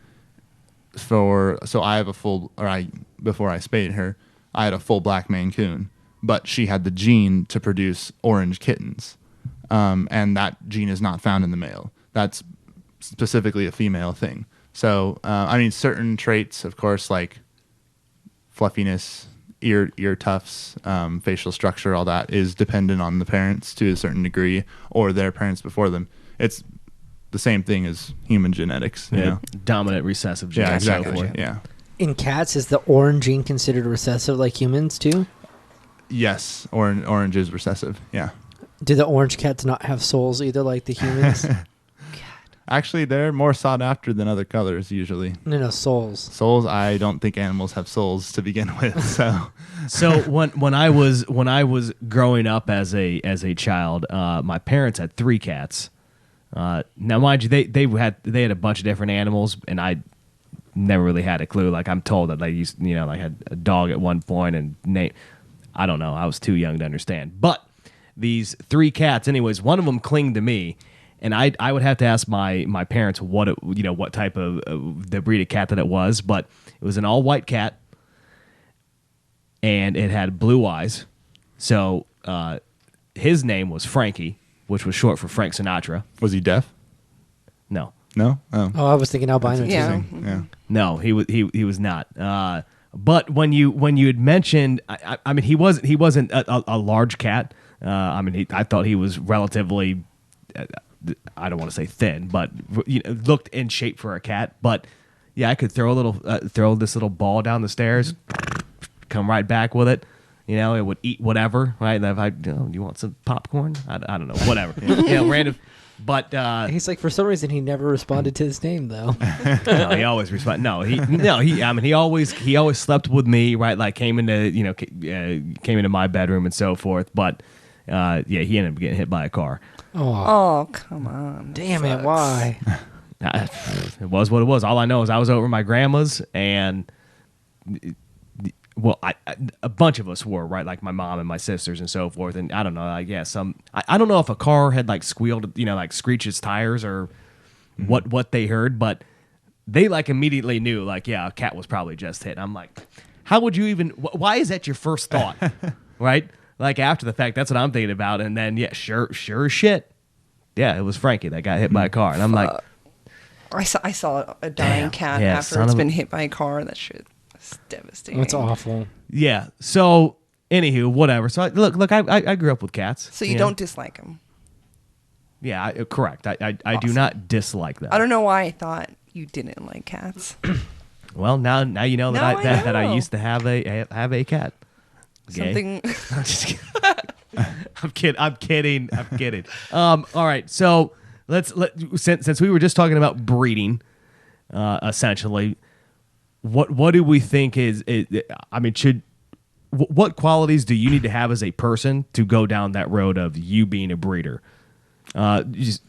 I have before I spayed her, I had a full black Maine Coon, but she had the gene to produce orange kittens, and that gene is not found in the male. That's specifically a female thing. So I mean, certain traits, of course, like fluffiness, ear tufts, facial structure, all that is dependent on the parents to a certain degree, or their parents before them. It's the same thing as human genetics, you know? Dominant recessive genes. Yeah, exactly. So forth. Yeah. In cats, is the orange gene considered recessive like humans too? Yes, orange is recessive. Yeah. Do the orange cats not have souls either like the humans? Actually, they're more sought after than other colors usually. No, souls. Souls, I don't think animals have souls to begin with. So when I was growing up as a child, my parents had 3 cats. Now, mind you, they had a bunch of different animals, and I never really had a clue. Like, I'm told that they used, like had a dog at one point, and I don't know. I was too young to understand. But these 3 cats, anyways, one of them clinged to me, and I would have to ask my parents what type of the breed of cat that it was. But it was an all white cat, and it had blue eyes. So his name was Frankie, which was short for Frank Sinatra. Was he deaf? No. No? Oh. Oh, I was thinking albino. Yeah. too. Yeah. No, he was not. But when you had mentioned, I mean, he wasn't a large cat. I mean, I thought he was relatively, I don't want to say thin, but looked in shape for a cat. But yeah, I could throw this little ball down the stairs, come right back with it. It would eat whatever, right? And if you want some popcorn? I don't know, whatever. Random. But He's like, for some reason, he never responded to his name though. no, he always responded. He always slept with me, right? Like came into my bedroom and so forth. But he ended up getting hit by a car. Oh, come on. Damn it! Why? It was what it was. All I know is I was over at my grandma's, and a bunch of us were, right, like my mom and my sisters and so forth. And I don't know, I don't know if a car had like squealed, like screeched its tires or what they heard, but they like immediately knew, like, yeah, a cat was probably just hit. I'm like, how would you even? Why is that your first thought, right? Like after the fact, that's what I'm thinking about. And then sure as shit, yeah, it was Frankie that got hit by a car, and I'm like, I saw a dying cat yeah, after it's been hit by a car. That shit is devastating. That's awful. yeah. So anywho, whatever. So look, I grew up with cats. So you don't dislike them? Yeah, correct. I do not dislike them. I don't know why I thought you didn't like cats. Well, now you know Now I that I know. used to have a cat. Gay. Something. I'm just kidding. I'm kidding. All right. So since we were just talking about breeding, essentially, what do we think is I mean, what qualities do you need to have as a person to go down that road of you being a breeder? I guess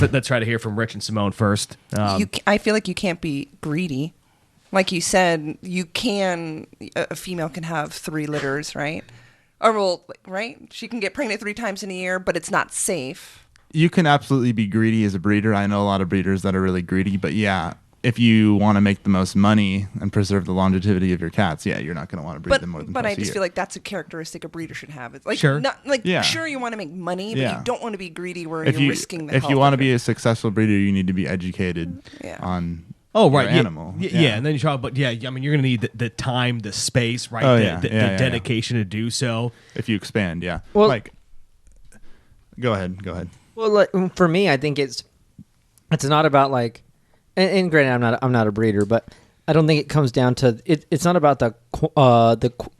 let's try to hear from Rich and Simone first. I feel like you can't be greedy. Like you said, a female can have 3 litters, right? Or well, right? She can get pregnant 3 times in a year, but it's not safe. You can absolutely be greedy as a breeder. I know a lot of breeders that are really greedy, but yeah, if you want to make the most money and preserve the longevity of your cats, yeah, you're not going to want to breed them more than But twice I a just year. feel like that's a characteristic a breeder should have. It's like Sure. not like Yeah. sure you want to make money, but Yeah. you don't want to be greedy where if you're you risking the if health you want to of be your- a successful breeder, you need to be educated Yeah. on Oh, your right. Yeah, animal. yeah, and then you try, but yeah, I mean, you're going to need the time, the space, right? Oh, the yeah. the, Yeah, the yeah, dedication to do so. if you expand, yeah. Well- like, go ahead. Well, like, for me, I think it's not about like, and granted, I'm not a breeder, but I don't think it comes down to it. It's not about the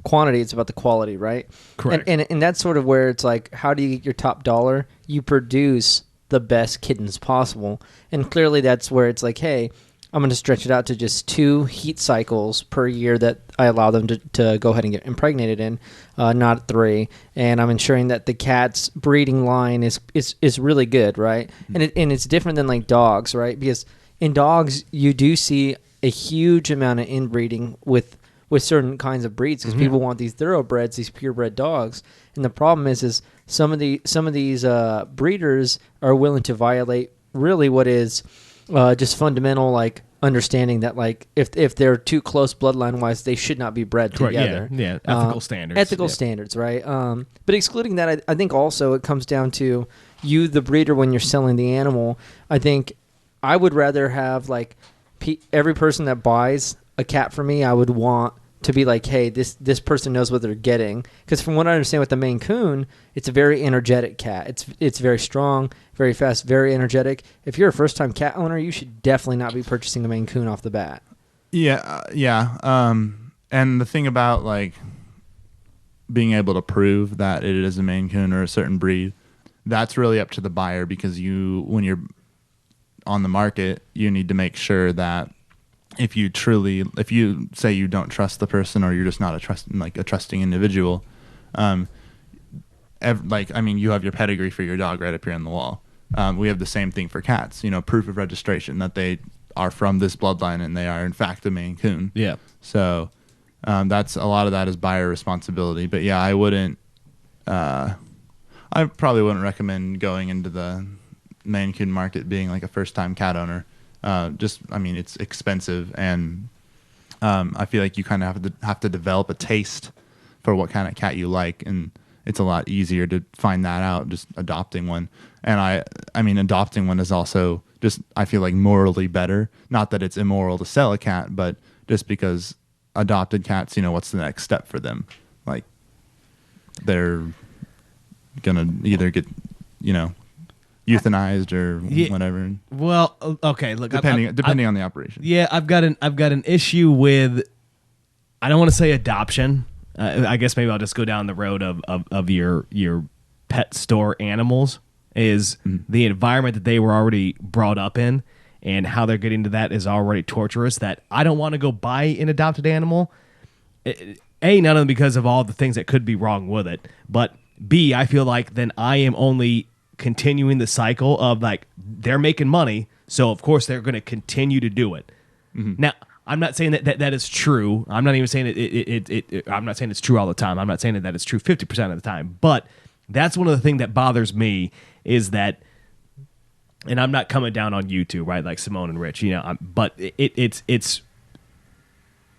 quantity; it's about the quality, right? Correct. And that's sort of where it's like, how do you get your top dollar? You produce the best kittens possible, and clearly that's where it's like, hey, I'm going to stretch it out to just 2 heat cycles per year that I allow them to go ahead and get impregnated in, not 3. And I'm ensuring that the cat's breeding line is really good, right? Mm-hmm. And it's different than like dogs, right? Because in dogs, you do see a huge amount of inbreeding with certain kinds of breeds because people want these thoroughbreds, these purebred dogs. And the problem is some of these breeders are willing to violate really what is just fundamental like understanding that like if they're too close bloodline wise, they should not be bred Correct, together. yeah, ethical standards. Ethical Yeah. standards, right? But excluding that, I think also it comes down to you, the breeder, when you're selling the animal. I think I would rather have like every person that buys a cat from me, I would want to be like, hey, this person knows what they're getting. Because from what I understand with the Maine Coon, it's a very energetic cat. It's very strong, very fast, very energetic. If you're a first-time cat owner, you should definitely not be purchasing a Maine Coon off the bat. Yeah, yeah. And the thing about like being able to prove that it is a Maine Coon or a certain breed, that's really up to the buyer because when you're on the market, you need to make sure that if you say you don't trust the person or you're just not a trusting individual, you have your pedigree for your dog right up here on the wall. We have the same thing for cats, proof of registration that they are from this bloodline and they are in fact a Maine Coon. Yeah. So that's a lot of that is buyer responsibility. But yeah, I probably wouldn't recommend going into the Maine Coon market being like a first time cat owner. It's expensive, and I feel like you kind of have to develop a taste for what kind of cat you like, and it's a lot easier to find that out just adopting one. And adopting one is also just, I feel like, morally better. Not that it's immoral to sell a cat, but just because adopted cats, what's the next step for them? Like, they're gonna either get, euthanized or whatever. Well, okay. Look, depending on the operation. Yeah, I've got an issue with. I don't want to say adoption. I guess maybe I'll just go down the road of your pet store animals. Is the environment that they were already brought up in, and how they're getting to that is already torturous. That I don't want to go buy an adopted animal. A, none of them because of all the things that could be wrong with it. But B, I feel like then I am only continuing the cycle of like they're making money, so of course they're going to continue to do it. Now, I'm not saying that is true. I'm not even saying I'm not saying it's true all the time. I'm not saying that it's true 50% of the time. But that's one of the things that bothers me is that, and I'm not coming down on you two, right? Like Simone and Rich, but it's.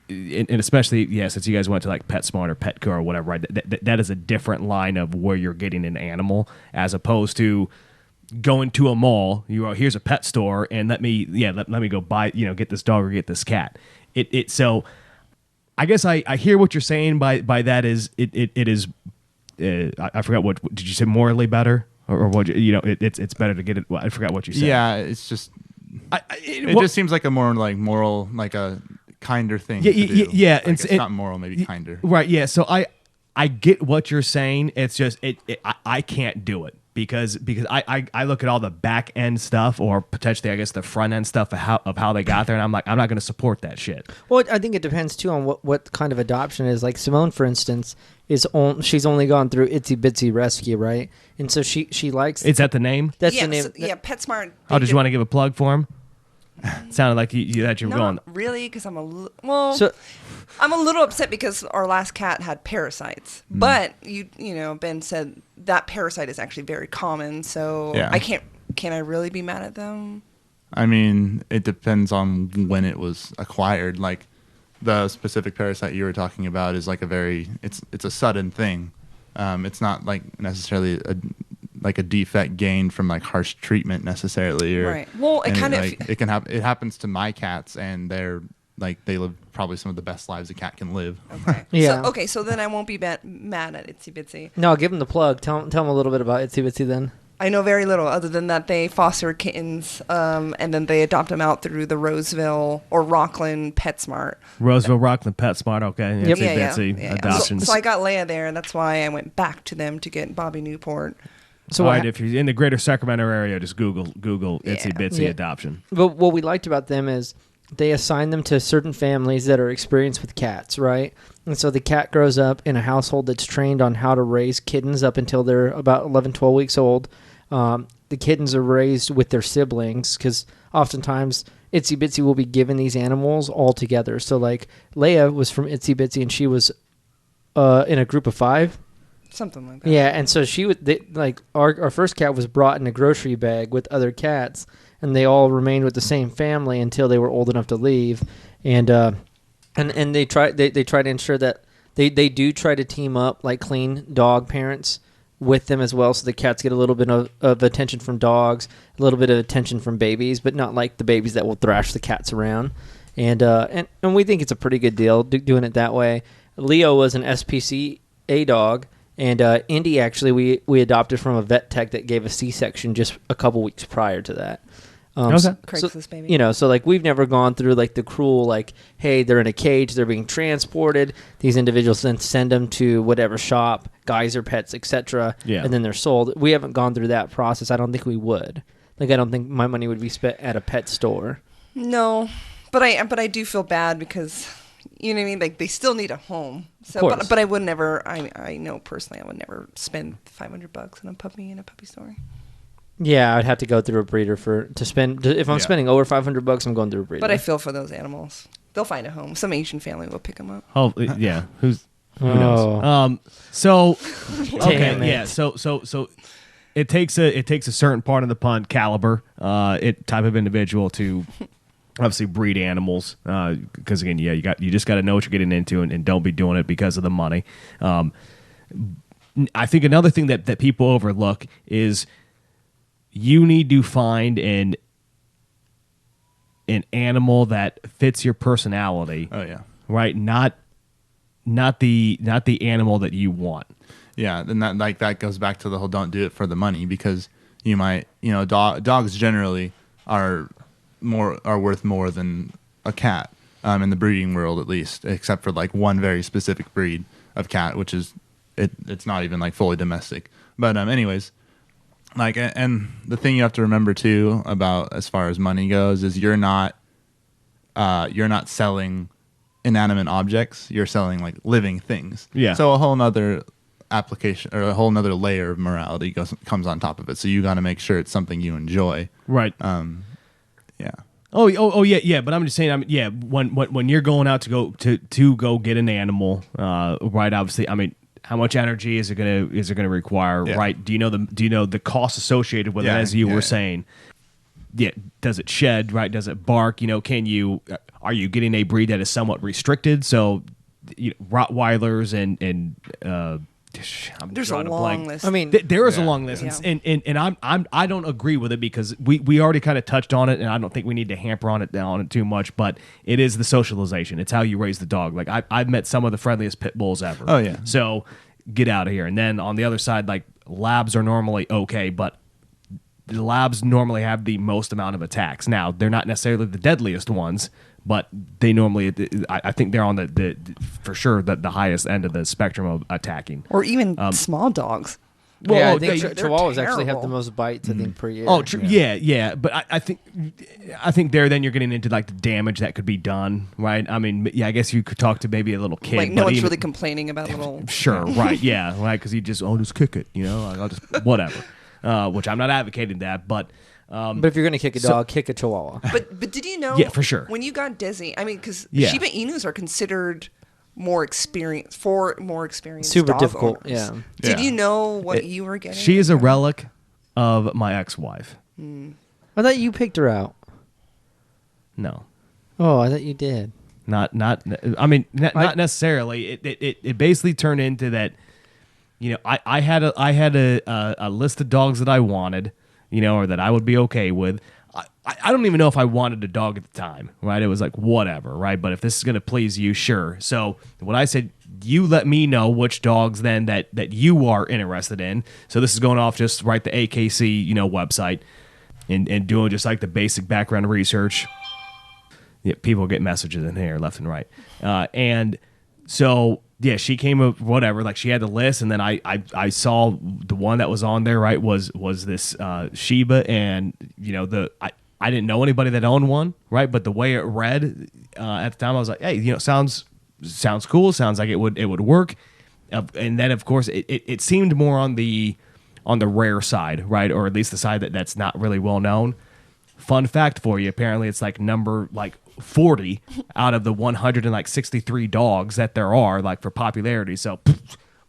And especially, since you guys went to like PetSmart or Petco or whatever, right? That is a different line of where you're getting an animal as opposed to going to a mall. Here's a pet store, and let me go buy, get this dog or get this cat. So I guess I hear what you're saying by that is it is. I forgot what did you say, morally better or what? It's better to get it. Well, I forgot what you said. Yeah, it's just it just seems like a more like moral, like a kinder thing. Yeah. Like it's not moral, maybe kinder. Right. Yeah. So I get what you're saying. It's just I can't do it because I look at all the back end stuff or potentially I guess the front end stuff of how they got there, and I'm like, I'm not going to support that shit. Well, I think it depends too on what kind of adoption is. Like Simone, for instance, she's only gone through Itsy Bitsy Rescue, right? And so she likes. Is that the name? That's the name. PetSmart. Oh, did you want to give a plug for him? Sounded like you were going. Not really, because I'm a little upset because our last cat had parasites. But Ben said that parasite is actually very common, so Yeah. Can I really be mad at them? I mean, it depends on when it was acquired. Like the specific parasite you were talking about is like it's a sudden thing. It's not like necessarily like a defect gained from like harsh treatment necessarily, or Right. Well, it kind of it can happen. It happens to my cats, and they live probably some of the best lives a cat can live. okay. Yeah. So then I won't be mad at Itsy Bitsy. No, give them the plug. Tell them a little bit about Itsy Bitsy then. I know very little other than that they foster kittens, and then they adopt them out through the Roseville or Rockland PetSmart. Roseville, Rockland, PetSmart. Okay, Yep. Betsy adoptions. So I got Leia there, and that's why I went back to them to get Bobby Newport. So All what right, if you're in the greater Sacramento area, just Google Yeah. Itsy Bitsy Yeah. adoption. But what we liked about them is they assign them to certain families that are experienced with cats, right? And so the cat grows up in a household that's trained on how to raise kittens up until they're about 11, 12 weeks old. The kittens are raised with their siblings because oftentimes Itsy Bitsy will be given these animals all together. So like Leia was from Itsy Bitsy and she was in a group of 5. Something like that. Yeah, and so she would like our first cat was brought in a grocery bag with other cats, and they all remained with the same family until they were old enough to leave, and they try to ensure that they do try to team up like clean dog parents with them as well, so the cats get a little bit of attention from dogs, a little bit of attention from babies, but not like the babies that will thrash the cats around, and we think it's a pretty good deal doing it that way. Leo was an SPCA dog. And Indy, actually, we adopted from a vet tech that gave a C-section just a couple weeks prior to that. Okay. Craigslist baby. So like we've never gone through like the cruel, like, hey, they're in a cage, they're being transported. These individuals then send them to whatever shop, Geyser Pets, etc. Yeah. And then they're sold. We haven't gone through that process. I don't think we would. Like, I don't think my money would be spent at a pet store. No, but I do feel bad because you know what I mean. Like they still need a home. So, Of course. but I would never. I know personally, I would never spend $500 on a puppy in a puppy store. Yeah, I'd have to go through a breeder to spend. If I'm spending over $500, I'm going through a breeder. But I feel for those animals. They'll find a home. Some Asian family will pick them up. Oh yeah, who Oh. knows? So okay, Damn it. yeah. So it takes a certain part of the pond caliber, type of individual to obviously breed animals. Because again, yeah, you just got to know what you're getting into and don't be doing it because of the money. I think another thing that people overlook is you need to find an animal that fits your personality. Oh yeah. Right, not the animal that you want. Yeah, and that goes back to the whole don't do it for the money, because you might, dogs generally are worth more than a cat, in the breeding world at least, except for like one very specific breed of cat, which is it's not even like fully domestic. But anyways, like, and the thing you have to remember too about as far as money goes is you're not selling inanimate objects, you're selling like living things. Yeah. So a whole nother application or a whole nother layer of morality comes on top of it. So you got to make sure it's something you enjoy. Right. Yeah. Oh yeah. But I'm just saying. When you're going out to go get an animal, right? Obviously, I mean, how much energy is it gonna require? Yeah. Right? Do you know the cost associated with it? As you were saying. Yeah. Does it shed? Right? Does it bark? Are you getting a breed that is somewhat restricted? So, Rottweilers and There's a long list. I mean, there is a long list, Yeah. and I don't agree with it because we already kind of touched on it, and I don't think we need to hamper on it too much. But it is the socialization. It's how you raise the dog. Like I've met some of the friendliest pit bulls ever. Oh, yeah. So get out of here. And then on the other side, like labs are normally okay, but the labs normally have the most amount of attacks. Now they're not necessarily the deadliest ones, but they normally, I think they're on the for sure the highest end of the spectrum of attacking. or even small dogs. Well, yeah, I oh, think they're Chihuahuas actually have the terrible. most bites, I think, per year. Oh, true. Yeah. But I think there then you're getting into like the damage that could be done, right? I mean, yeah, I guess you could talk to maybe a little kid. Like no but one's even- really complaining about little. Sure, right, yeah, right, because you just kick it, like, I'll just whatever. Which I'm not advocating that, but But if you're going to kick a dog, kick a Chihuahua. But did you know? Yeah, for sure. When you got Dizzy, I mean, because Yeah. Shiba Inus are considered more experienced Super dog difficult, owners. yeah. Did Yeah. you know what you were getting? she is a relic of my ex-wife. I thought you picked her out. No. Oh, I thought you did. Not necessarily. It basically turned into that, I had a list of dogs that I wanted, or that I would be okay with. I don't even know if I wanted a dog at the time, right? It was like, whatever, right? But if this is going to please you, sure. So what I said, you let me know which dogs then that you are interested in. So this is going off just right the AKC, website and doing just like the basic background research. Yeah, people get messages in here left and right. And so, yeah, she came up, whatever, like she had the list, and then I saw the one that was on there, right, was this Shiba, and, I didn't know anybody that owned one, right, but the way it read at the time, I was like, hey, sounds cool, sounds like it would work. And then, of course, it seemed more on the rare side, right, or at least the side that's not really well known. Fun fact for you, apparently it's like number 40 out of the 163 dogs that there are, like, for popularity. So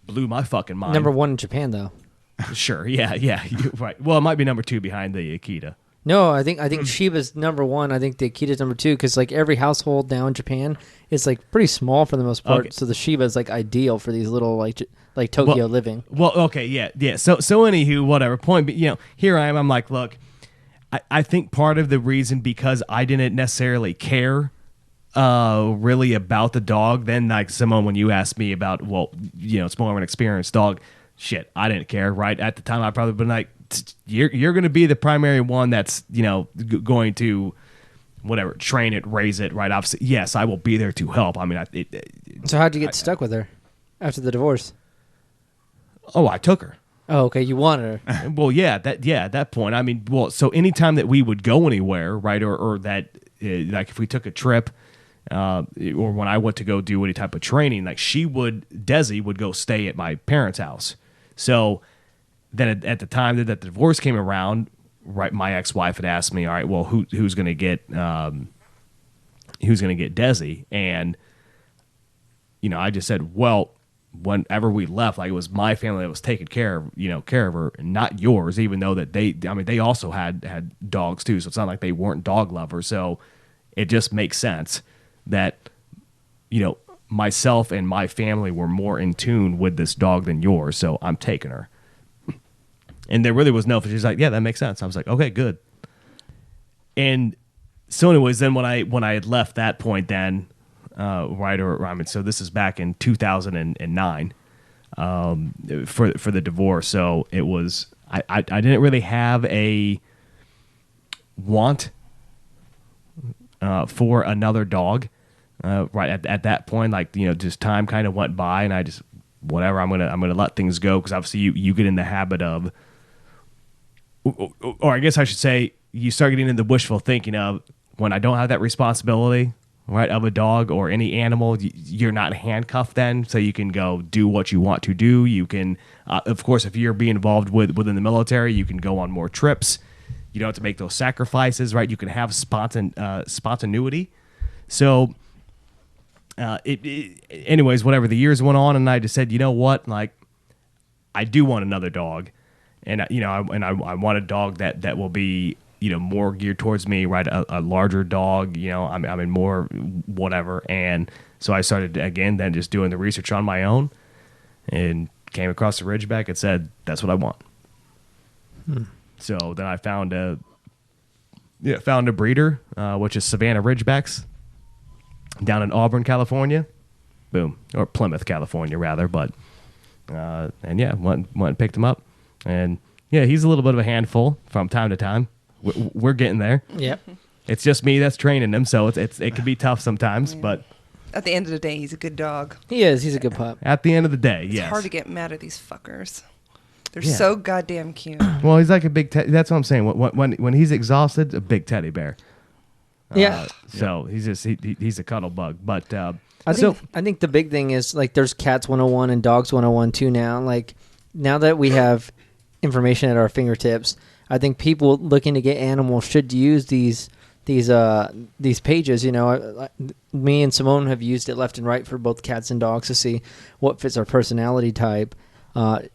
blew my fucking mind. Number 1 in Japan, though. Sure, yeah, you're right. Well, it might be number 2 behind the Akita. No, I think Shiba's number 1. I think the Akita's number 2 because like every household now in Japan is like pretty small for the most part. Okay. So the Shiba is like ideal for these little like Tokyo living. Well, okay, yeah. So anywho, whatever. Point, here I am. I'm like, look. I think part of the reason because I didn't necessarily care really about the dog. Then, like, Simone, when you asked me about, it's more of an experienced dog, shit, I didn't care, right? At the time, I'd probably been like, you're going to be the primary one that's, going to, whatever, train it, raise it, right? Obviously, yes, I will be there to help. I mean, so how'd you get stuck with her after the divorce? Oh, I took her. Oh, okay. You wanted her. Well, at that point. I mean, so anytime that we would go anywhere, right, or that, like if we took a trip, or when I went to go do any type of training, like Desi would go stay at my parents' house. So then at the time that the divorce came around, right, my ex-wife had asked me, all right, well, who's going to get Desi? And, I just said, well, whenever we left, like, it was my family that was taking care of her, and not yours, even though that they also had dogs too. So it's not like they weren't dog lovers. So it just makes sense that, myself and my family were more in tune with this dog than yours. So I'm taking her. And there really was no, she's like, yeah, that makes sense. I was like, okay, good. And so anyways, then when I had left that point, then, so this is back in 2009 for the divorce. So it was I didn't really have a want for another dog right at that point. Like, just time kind of went by, and I just, whatever, I'm gonna let things go, because obviously you get in the habit of, or I guess I should say, you start getting into the wishful thinking of, when I don't have that responsibility, right, of a dog or any animal, you're not handcuffed then, so you can go do what you want to do. You can, of course, if you're being involved within the military, you can go on more trips. You don't have to make those sacrifices, right? You can have spontaneity. So, anyways, whatever, the years went on, and I just said, you know what, like, I do want another dog, and I want a dog that will be, more geared towards me, right? A larger dog, I mean, more whatever. And so I started again, then just doing the research on my own, and came across the Ridgeback and said, that's what I want. So then I found a breeder, which is Savannah Ridgebacks down in Auburn, California. Boom. Or Plymouth, California, rather. But, and yeah, went and picked him up. And yeah, he's a little bit of a handful from time to time. We're getting there. Yep. It's just me that's training him, so it can be tough sometimes. Yeah. But at the end of the day, he's a good dog. He is. He's a good pup. At the end of the day, it's yes. It's hard to get mad at these fuckers. They're so goddamn cute. Well, he's like a big. That's what I'm saying. When he's exhausted, a big teddy bear. Yeah. So he's just he's a cuddle bug. But I think the big thing is, like, there's Cats 101 and Dogs 101 too now. Like, now that we have information at our fingertips, I think people looking to get animals should use these pages. Me and Simone have used it left and right for both cats and dogs to see what fits our personality type.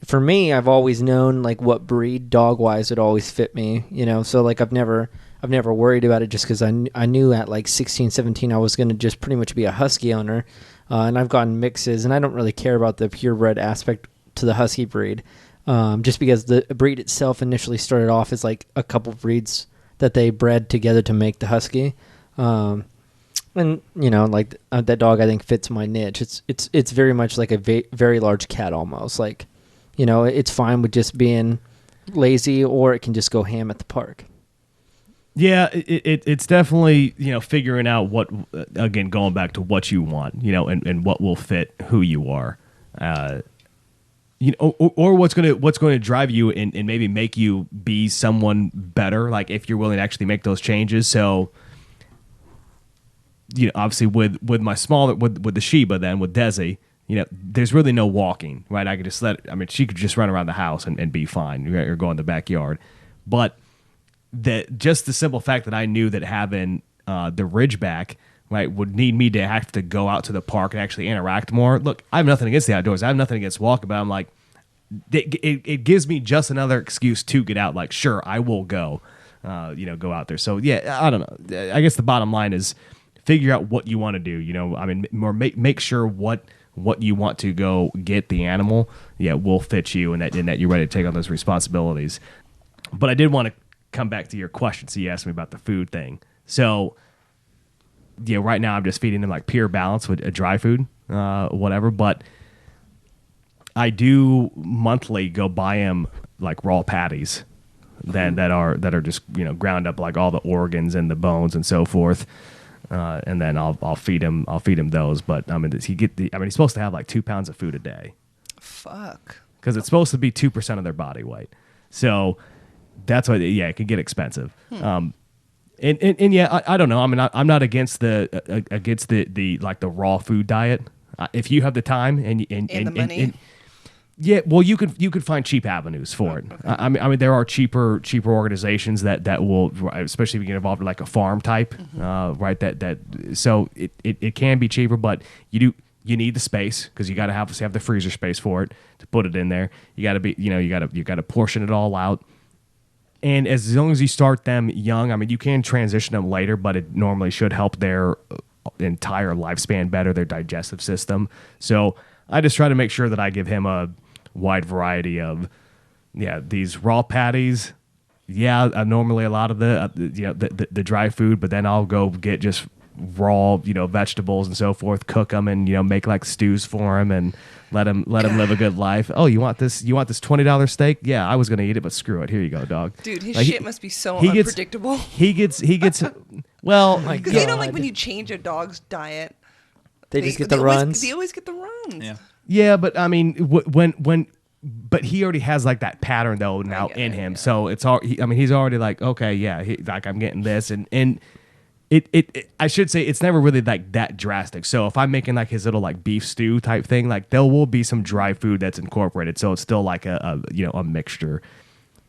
For me, I've always known, like, what breed dog wise would always fit me. So, like, I've never I've never worried about it just because I knew at like 16, 17 I was going to just pretty much be a husky owner. And I've gotten mixes, and I don't really care about the purebred aspect to the husky breed, just because the breed itself initially started off as like a couple breeds that they bred together to make the husky. And like that dog I think fits my niche. It's very much like a very large cat almost. Like, it's fine with just being lazy, or it can just go ham at the park. Yeah, it's definitely, figuring out what, again, going back to what you want, and what will fit who you are, or what's going to drive you and maybe make you be someone better. Like if you're willing to actually make those changes. So, obviously with my smaller, with the Sheba, then with Desi, there's really no walking, right? I could just she could just run around the house and be fine, or go in the backyard. But just the simple fact that I knew that having the Ridgeback, right, would need me to have to go out to the park and actually interact more. Look, I have nothing against the outdoors. I have nothing against walking, but I'm like, it gives me just another excuse to get out. Like, sure, I will go, go out there. So yeah, I don't know. I guess the bottom line is figure out what you want to do. Or make sure what you want to go get the animal, will fit you, and that you're ready to take on those responsibilities. But I did want to come back to your question. So you asked me about the food thing. So right now I'm just feeding them like Pure Balance with a dry food, whatever. But I do monthly go buy them like raw patties that are just ground up, like all the organs and the bones and so forth. And then I'll feed him those. But he's supposed to have like 2 pounds of food a day. Fuck. Because it's supposed to be 2% of their body weight. So that's why, it can get expensive. And I don't know. I'm not against the like the raw food diet. If you have the time and the money. Well, you could find cheap avenues for it. Okay. There are cheaper organizations that will, especially if you get involved in like a farm type, right? So it can be cheaper, but you need the space because you got to have the freezer space for it to put it in there. You got to be, you got to portion it all out. And as long as you start them young, you can transition them later, but it normally should help their entire lifespan better, their digestive system. So I just try to make sure that I give him a wide variety of, these raw patties. Normally a lot of the dry food, but then I'll go get just raw, vegetables and so forth, cook them and, make like stews for him and let him live a good life. Oh, you want this $20 steak? Yeah, I was going to eat it, but screw it. Here you go, dog. Dude, his shit must be so unpredictable. He gets well, because when you change a dog's diet, they just get the runs. They always get the runs. Yeah. Yeah, but but he already has like that pattern though now in him. Yeah. So it's all. He's already like, okay, like I'm getting this, and it. I should say it's never really like that drastic. So if I'm making like his little like beef stew type thing, like there will be some dry food that's incorporated. So it's still like a mixture.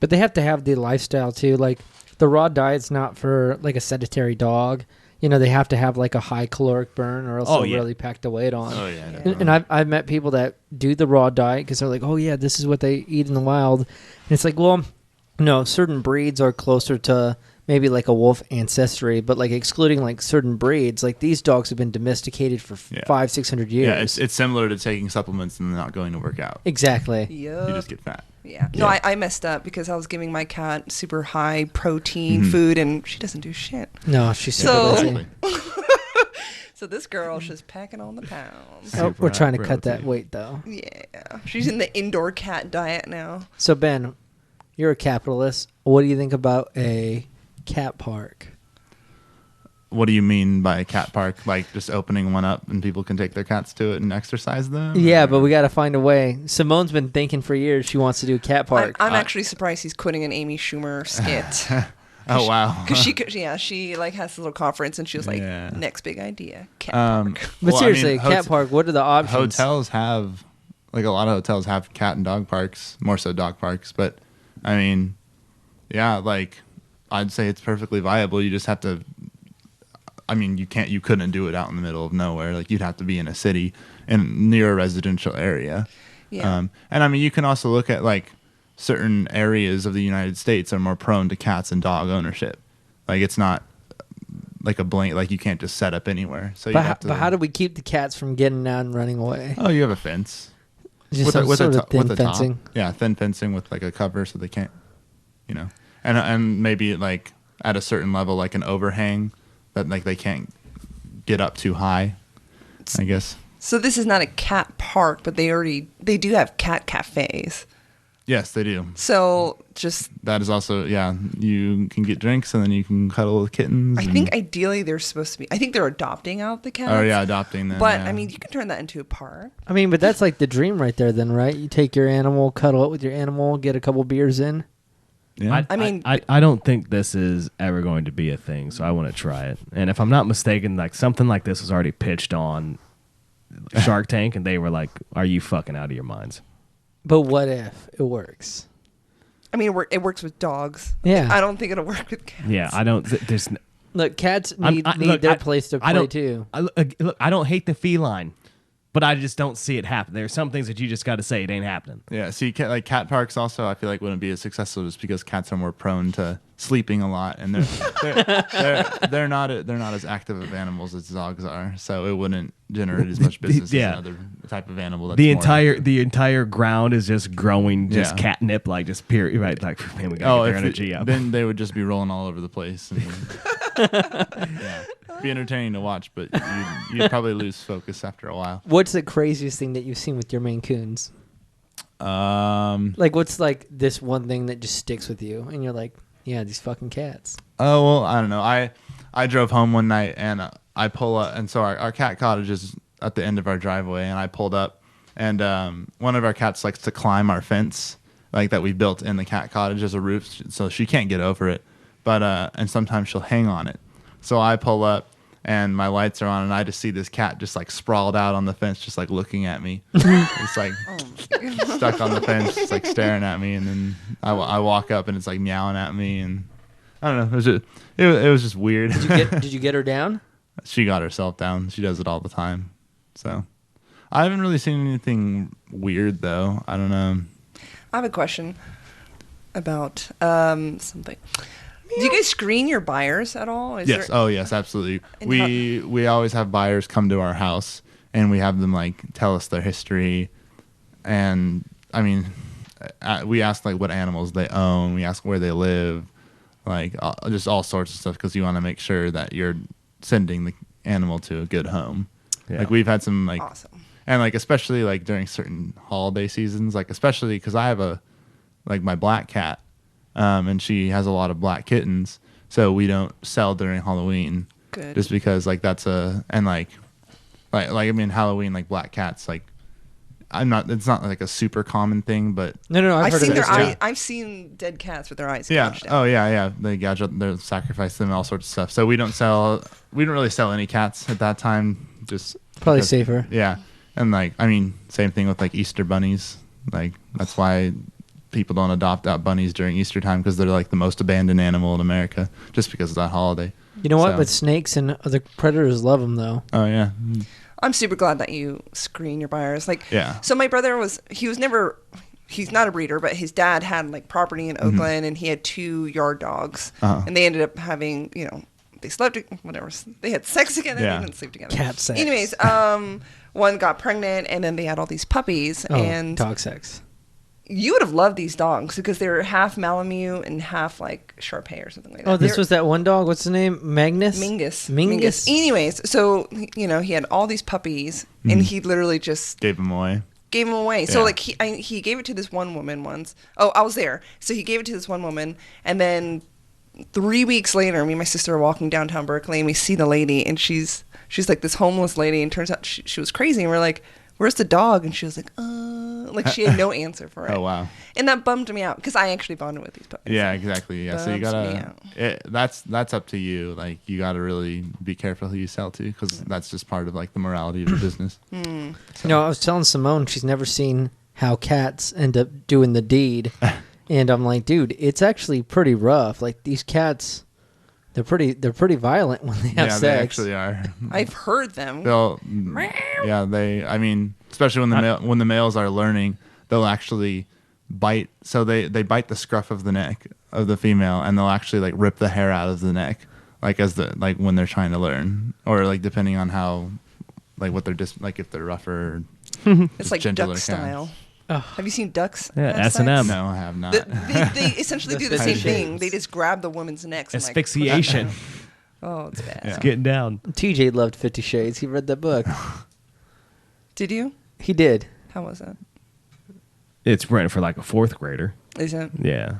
But they have to have the lifestyle too. Like the raw diet's not for like a sedentary dog. They have to have like a high caloric burn, or else they'll really pack the weight on. Oh yeah. And I've met people that do the raw diet because they're like, oh yeah, this is what they eat in the wild. And it's like, well, no, certain breeds are closer to maybe like a wolf ancestry, but like excluding like certain breeds, like these dogs have been domesticated for 500-600 years. Yeah, it's similar to taking supplements and not going to work out. Exactly. Yep. You just get fat. Yeah. No, I messed up because I was giving my cat super high protein food, and she doesn't do shit. No, she's super lazy. So this girl's just packing on the pounds. We're trying to cut that weight, though. Yeah. She's in the indoor cat diet now. So, Ben, you're a capitalist. What do you think about a cat park? What do you mean by a cat park? Like just opening one up and people can take their cats to it and exercise them? Yeah, but we got to find a way. Simone's been thinking for years she wants to do a cat park. I'm actually surprised he's quitting an Amy Schumer skit. Oh, wow. Because she like has a little conference and she was like, next big idea, cat park. But seriously, cat park, what are the options? Hotels have, like a lot of hotels have cat and dog parks, more so dog parks. But like I'd say it's perfectly viable. You just have to, you couldn't do it out in the middle of nowhere. Like you'd have to be in a city and near a residential area. Yeah. And you can also look at like certain areas of the United States are more prone to cats and dog ownership. Like it's not like a blank. Like you can't just set up anywhere. So you But, have to. but how do we keep the cats from getting out and running away? Oh, you have a fence. Just some sort of thin with a fencing. top. Yeah, thin fencing with like a cover so they can't, and maybe like at a certain level, like an overhang that like they can't get up too high, I guess. So this is not a cat park, but they do have cat cafes. Yes, they do. So just That is also, you can get drinks and then you can cuddle with kittens. I think ideally they're supposed to be. I think they're adopting out the cats. Oh yeah, adopting them. But yeah. I mean, you can turn that into a park. I mean, but that's like the dream right there, then, right? You take your animal, cuddle it with your animal, get a couple beers in. yeah. I mean, I don't think this is ever going to be a thing, so I want to try it. And if I'm not mistaken, like something like this was already pitched on Shark Tank, and they were like, "Are you fucking out of your minds?" But what if it works? I mean, it works with dogs. Yeah. I don't think it'll work with cats. Yeah, I don't. There's. Look, cats I'm- need, I- need look, their I- place to I play don't- too. Look, I don't hate the feline, but I just don't see it happen. There are some things that you just got to say it ain't happening. Yeah, see, like cat parks also, I feel like wouldn't be as successful just because cats are more prone to sleeping a lot, and they're not as active of animals as dogs are, so it wouldn't generate as much business Yeah. as another type of animal. That's The more entire ground is just growing, just Yeah. catnip, like just period. Right, like man, we gotta get their energy up. then they would just be rolling all over the place. And yeah, be entertaining to watch, but you'd probably lose focus after a while. What's the craziest thing that you've seen with your Maine Coons? Like, what's like this one thing that just sticks with you, and you're like, yeah, these fucking cats. Oh well, I don't know. I drove home one night and I pull up, and so our cat cottage is at the end of our driveway, and I pulled up, and one of our cats likes to climb our fence, like that we built in the cat cottage as a roof, so she can't get over it. But and sometimes she'll hang on it. So I pull up and my lights are on, and I just see this cat just like sprawled out on the fence, just like looking at me. It's like stuck on the fence, just like staring at me, and then I walk up and it's like meowing at me, and I don't know. It was just weird. Did you get her down? She got herself down. She does it all the time. So I haven't really seen anything weird though. I don't know. I have a question about something. Do you guys screen your buyers at all? Is Yes. there- Oh, yes, absolutely. And We always have buyers come to our house, and we have them like tell us their history, and I mean, we ask like what animals they own. We ask where they live, like just all sorts of stuff, because you want to make sure that you're sending the animal to a good home. Yeah. Like we've had some like, Awesome. and like especially like during certain holiday seasons, like especially because I have my black cat. And she has a lot of black kittens, so we don't sell during Halloween. Good. Just because like that's I mean Halloween, like black cats, like it's not like a super common thing, but No, I've heard seen of their this eyes. too. I've seen dead cats with their eyes yeah, gouged out. oh yeah, they gouge up, they sacrifice them, all sorts of stuff. So we don't really sell any cats at that time. Just Probably because- safer. Yeah, and like I mean, same thing with like Easter bunnies. Like that's why people don't adopt out bunnies during Easter time, because they're like the most abandoned animal in America, just because of that holiday. You know what? So- But snakes and other predators love them, though. Oh yeah, I'm super glad that you screen your buyers. Like, Yeah. So my brother he's not a breeder, but his dad had like property in Oakland, and he had 2 yard dogs, Uh-huh. and they ended up having, they slept, whatever, they had sex together. Yeah. They didn't sleep together. Cat sex. Anyways, one got pregnant, and then they had all these puppies, Oh, and dog sex. you would have loved these dogs because they were half Malamute and half like Shar-Pei or something like that. Oh, this They're- was that one dog. What's the name? Magnus? Mingus. Anyways, so he had all these puppies, and he literally just gave them away. gave them away. So Yeah. like he gave it to this one woman once. Oh, I was there. So he gave it to this one woman, and then 3 weeks later, me and my sister are walking downtown Berkeley, and we see the lady, and she's like this homeless lady, and turns out she was crazy, and we're like, "Where's the dog?" And she was like she had no answer for it. Oh wow. And that bummed me out because I actually bonded with these puppies. Yeah, exactly. Yeah, so you Bums me gotta. That's up to you. Like you gotta really be careful who you sell to, because that's just part of like the morality of the business. You know, I was telling Simone she's never seen how cats end up doing the deed. And I'm like, dude, it's actually pretty rough. Like these cats, they're pretty violent when they have Yeah, sex. they actually are. I've heard them. I mean, especially when the males are learning, they'll actually bite. So they bite the scruff of the neck of the female, and they'll actually like rip the hair out of the neck, like when they're trying to learn, or like depending on how, like what they're like if they're rougher. It's like duck style. Have you seen ducks? Yeah, have sex? S&M. No, I have not. They essentially do the same thing. They just grab the woman's necks. And, Asphyxiation. Oh, it's bad. It's getting down. TJ loved 50 Shades. He read that book. Did you? He did. How was that? It's written for like a 4th grader. Is it? Yeah.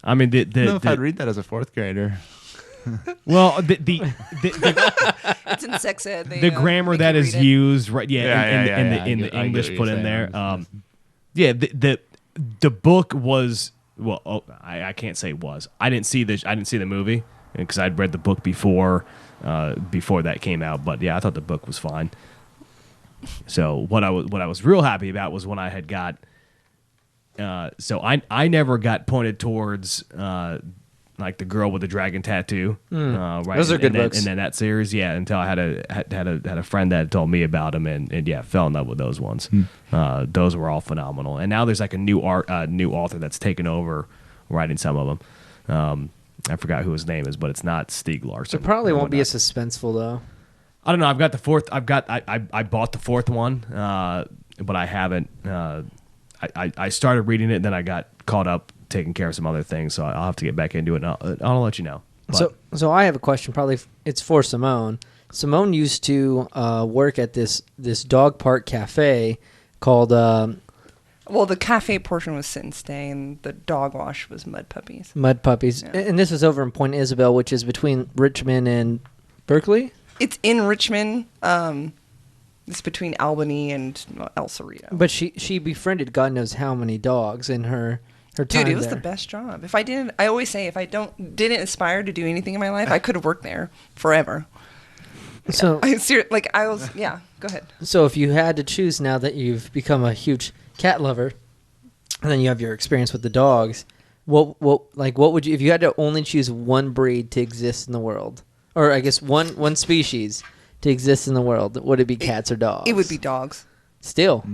I mean, I don't know if I'd read that as a 4th grader. well, the It's in sex ed. the grammar that is used, right? Yeah, in the English put in there. The book was I can't say was. I didn't see the movie because I'd read the book before that came out. But yeah, I thought the book was fine. So what I was real happy about was when I had got. So I never got pointed towards like the girl with the dragon tattoo. Right? Those are good books. And then that series, until I had a friend that told me about them, and fell in love with those ones. Those were all phenomenal. And now there's like a new author that's taken over writing some of them. I forgot who his name is, but it's not Stieg Larsson. It probably won't be as suspenseful though. I don't know. I've got the 4th. I bought the 4th one, but I haven't. I started reading it, and then I got caught up taking care of some other things, so I'll have to get back into it, and I'll let you know. But, So I have a question. Probably it's for Simone. Simone used to work at this dog park cafe called. Well, the cafe portion was sit and stay, and the dog wash was Mud Puppies. Mud Puppies, Yeah. and this is over in Point Isabel, which is between Richmond and Berkeley. It's in Richmond. It's between Albany and El Cerrito. But she befriended God knows how many dogs in her time. Dude, it was there. the best job. I always say if I didn't aspire to do anything in my life, I could have worked there forever. So Go ahead. So if you had to choose now that you've become a huge cat lover, and then you have your experience with the dogs, what would you, if you had to only choose one breed to exist in the world, or I guess one species to exist in the world, would it be cats or dogs? It would be dogs. Still.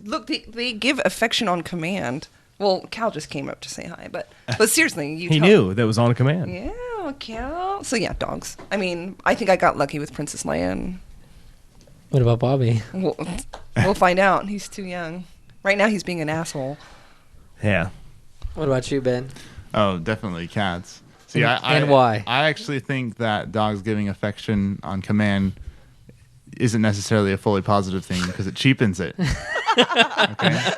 Look, they give affection on command. Well, Cal just came up to say hi, but seriously, he knew that was on command. Yeah, Cal. So yeah, dogs. I mean, I think I got lucky with Princess Leia. And What about Bobby? we'll find out. He's too young. Right now, he's being an asshole. Yeah. What about you, Ben? Oh, definitely cats. See, And why? I actually think that dogs giving affection on command isn't necessarily a fully positive thing because it cheapens it. Okay.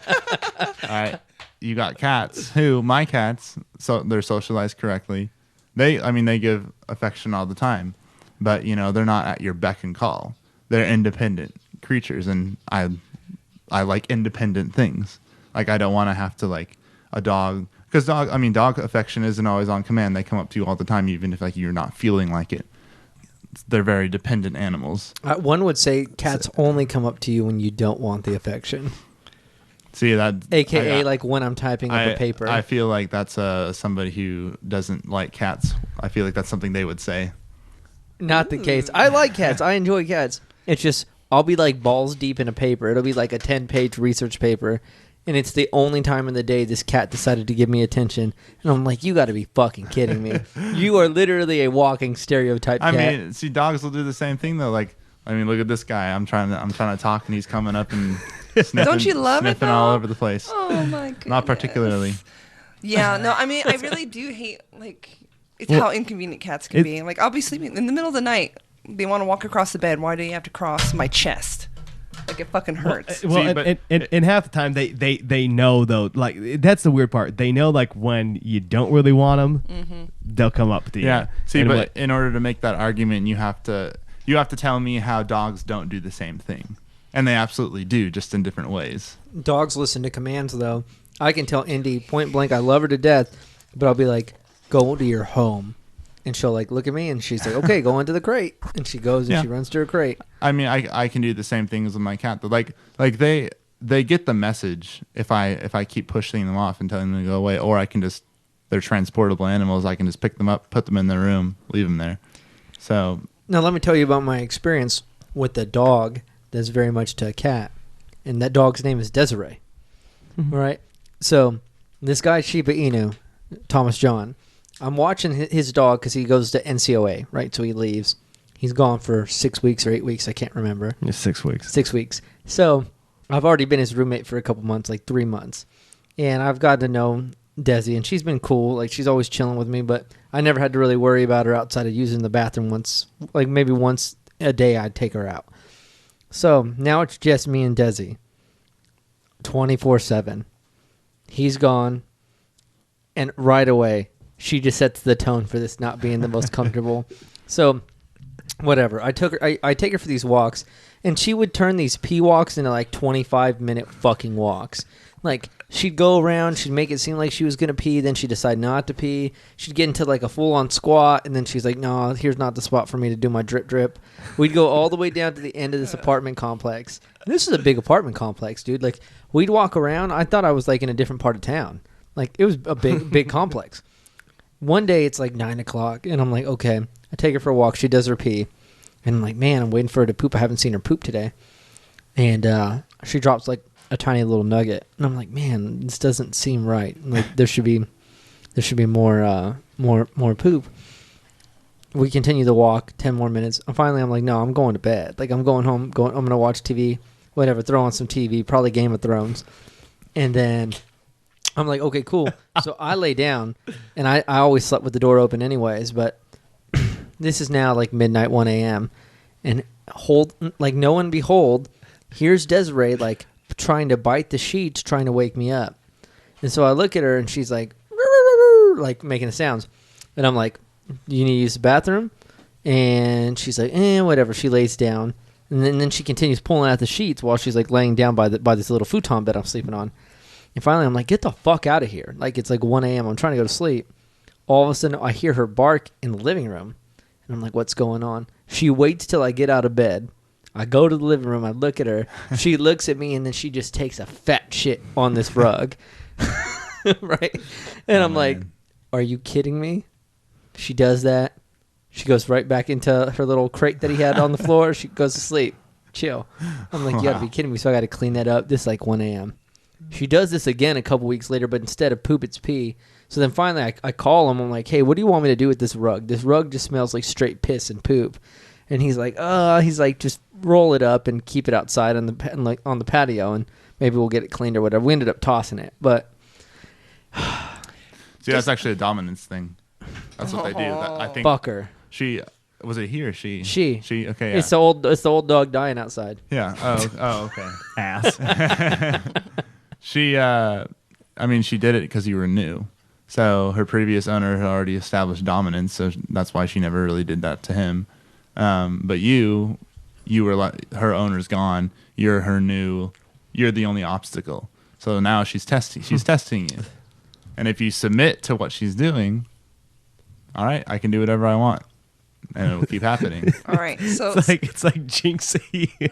All right. You got cats my cats, so they're socialized correctly. They give affection all the time, but they're not at your beck and call. They're independent creatures, and I like independent things. Like I don't want to have to like a dog, because dog affection isn't always on command. They come up to you all the time, even if like you're not feeling like it. They're very dependent animals. One would say cats only come up to you when you don't want the affection. See that, AKA like when I'm typing up a paper. I feel like that's somebody who doesn't like cats. I feel like that's something they would say. Not the case. I like cats. I enjoy cats. It's just I'll be like balls deep in a paper. It'll be like a 10-page research paper, and it's the only time in the day this cat decided to give me attention. And I'm like, you got to be fucking kidding me. You are literally a walking stereotype cat. I mean, see, dogs will do the same thing though. Like, look at this guy. I'm trying to talk, and he's coming up and sniffing, Don't you love it, sniffing though? all over the place. Oh my goodness. Not particularly. Yeah, no, I mean, I really do hate, like, it's how inconvenient cats can be. Like, I'll be sleeping in the middle of the night. They want to walk across the bed. Why do you have to cross my chest? Like, it fucking hurts. And half the time they know, though, like, that's the weird part. They know, like, when you don't really want them, they'll come up to you. Yeah. See, but in order to make that argument, you have to tell me how dogs don't do the same thing. And they absolutely do, just in different ways. Dogs listen to commands, though. I can tell Indy point blank I love her to death, but I'll be like, go to your home. And she'll like look at me and she's like, okay, go into the crate. And she goes and she runs to her crate. I mean, I can do the same things with my cat. Like they get the message if I keep pushing them off and telling them to go away, or I can just, they're transportable animals. I can just pick them up, put them in their room, leave them there. So now let me tell you about my experience with the dog that's very much to a cat. And that dog's name is Desiree. Right? So this guy, Shiba Inu, Thomas John. I'm watching his dog because he goes to NCOA, right? So he leaves. He's gone for 6 weeks or 8 weeks. I can't remember. It's 6 weeks. 6 weeks. So I've already been his roommate for a couple months, like 3 months. And I've gotten to know Desi, and she's been cool. Like, she's always chilling with me, but I never had to really worry about her outside of using the bathroom once, like maybe once a day I'd take her out. So now it's just me and Desi, 24/7. He's gone, and right away, she just sets the tone for this not being the most comfortable. So, whatever. I take her for these walks, and she would turn these pee walks into like 25-minute fucking walks. Like, she'd go around, she'd make it seem like she was going to pee, then she'd decide not to pee. She'd get into like a full-on squat, and then she's like, no, here's not the spot for me to do my drip. We'd go all the way down to the end of this apartment complex. And this is a big apartment complex, dude. Like, we'd walk around. I thought I was like in a different part of town. Like, it was a big complex. One day, it's like 9 o'clock, and I'm like, okay. I take her for a walk. She does her pee. And I'm like, man, I'm waiting for her to poop. I haven't seen her poop today. And she drops like a tiny little nugget, and I'm like, man, this doesn't seem right. Like, there should be more poop. We continue the walk, 10 more minutes. And finally, I'm like, no, I'm going to bed. Like, I'm going home. I'm gonna watch TV, whatever. Throw on some TV, probably Game of Thrones. And then I'm like, okay, cool. So I lay down, and I always slept with the door open anyways. But this is now like midnight, 1 a.m. And no one behold, here's Desiree like trying to bite the sheets, trying to wake me up. And so I look at her, and she's like, like making the sounds. And I'm like, you need to use the bathroom? And she's like, whatever. She lays down. And then she continues pulling out the sheets while she's like laying down by this little futon bed I'm sleeping on. And finally, I'm like, get the fuck out of here. Like, it's like 1 a.m. I'm trying to go to sleep. All of a sudden, I hear her bark in the living room. And I'm like, what's going on? She waits till I get out of bed. I go to the living room. I look at her. She looks at me, and then she just takes a fat shit on this rug. Right? And I'm like, are you kidding me? She does that. She goes right back into her little crate that he had on the floor. She goes to sleep. Chill. I'm like, you got to be kidding me. So I got to clean that up. This is like 1 a.m. She does this again a couple weeks later, but instead of poop, it's pee. So then finally I call him. I'm like, hey, what do you want me to do with this rug? This rug just smells like straight piss and poop. And he's like, just roll it up and keep it outside on the patio, and maybe we'll get it cleaned or whatever. We ended up tossing it, but see, that's actually a dominance thing. That's what they do. I think fuck her. She was it he or she? She. Okay. Yeah. It's the old dog dying outside. Yeah. Oh. Okay. Ass. She. She did it because you were new. So her previous owner had already established dominance, so that's why she never really did that to him. But you were like, her owner's gone. You're her new. You're the only obstacle. So now she's testing you, and if you submit to what she's doing, all right, I can do whatever I want, and it will keep happening. All right, so it's like Jinxie.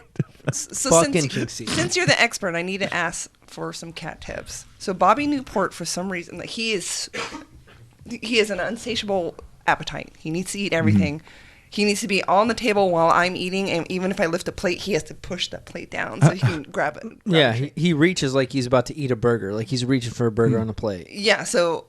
Since you're the expert, I need to ask for some cat tips. So Bobby Newport, for some reason, like he has an insatiable appetite. He needs to eat everything. Mm-hmm. He needs to be on the table while I'm eating, and even if I lift a plate, he has to push that plate down so he can grab it. Yeah, he reaches like he's about to eat a burger, like he's reaching for a burger on the plate. Yeah, so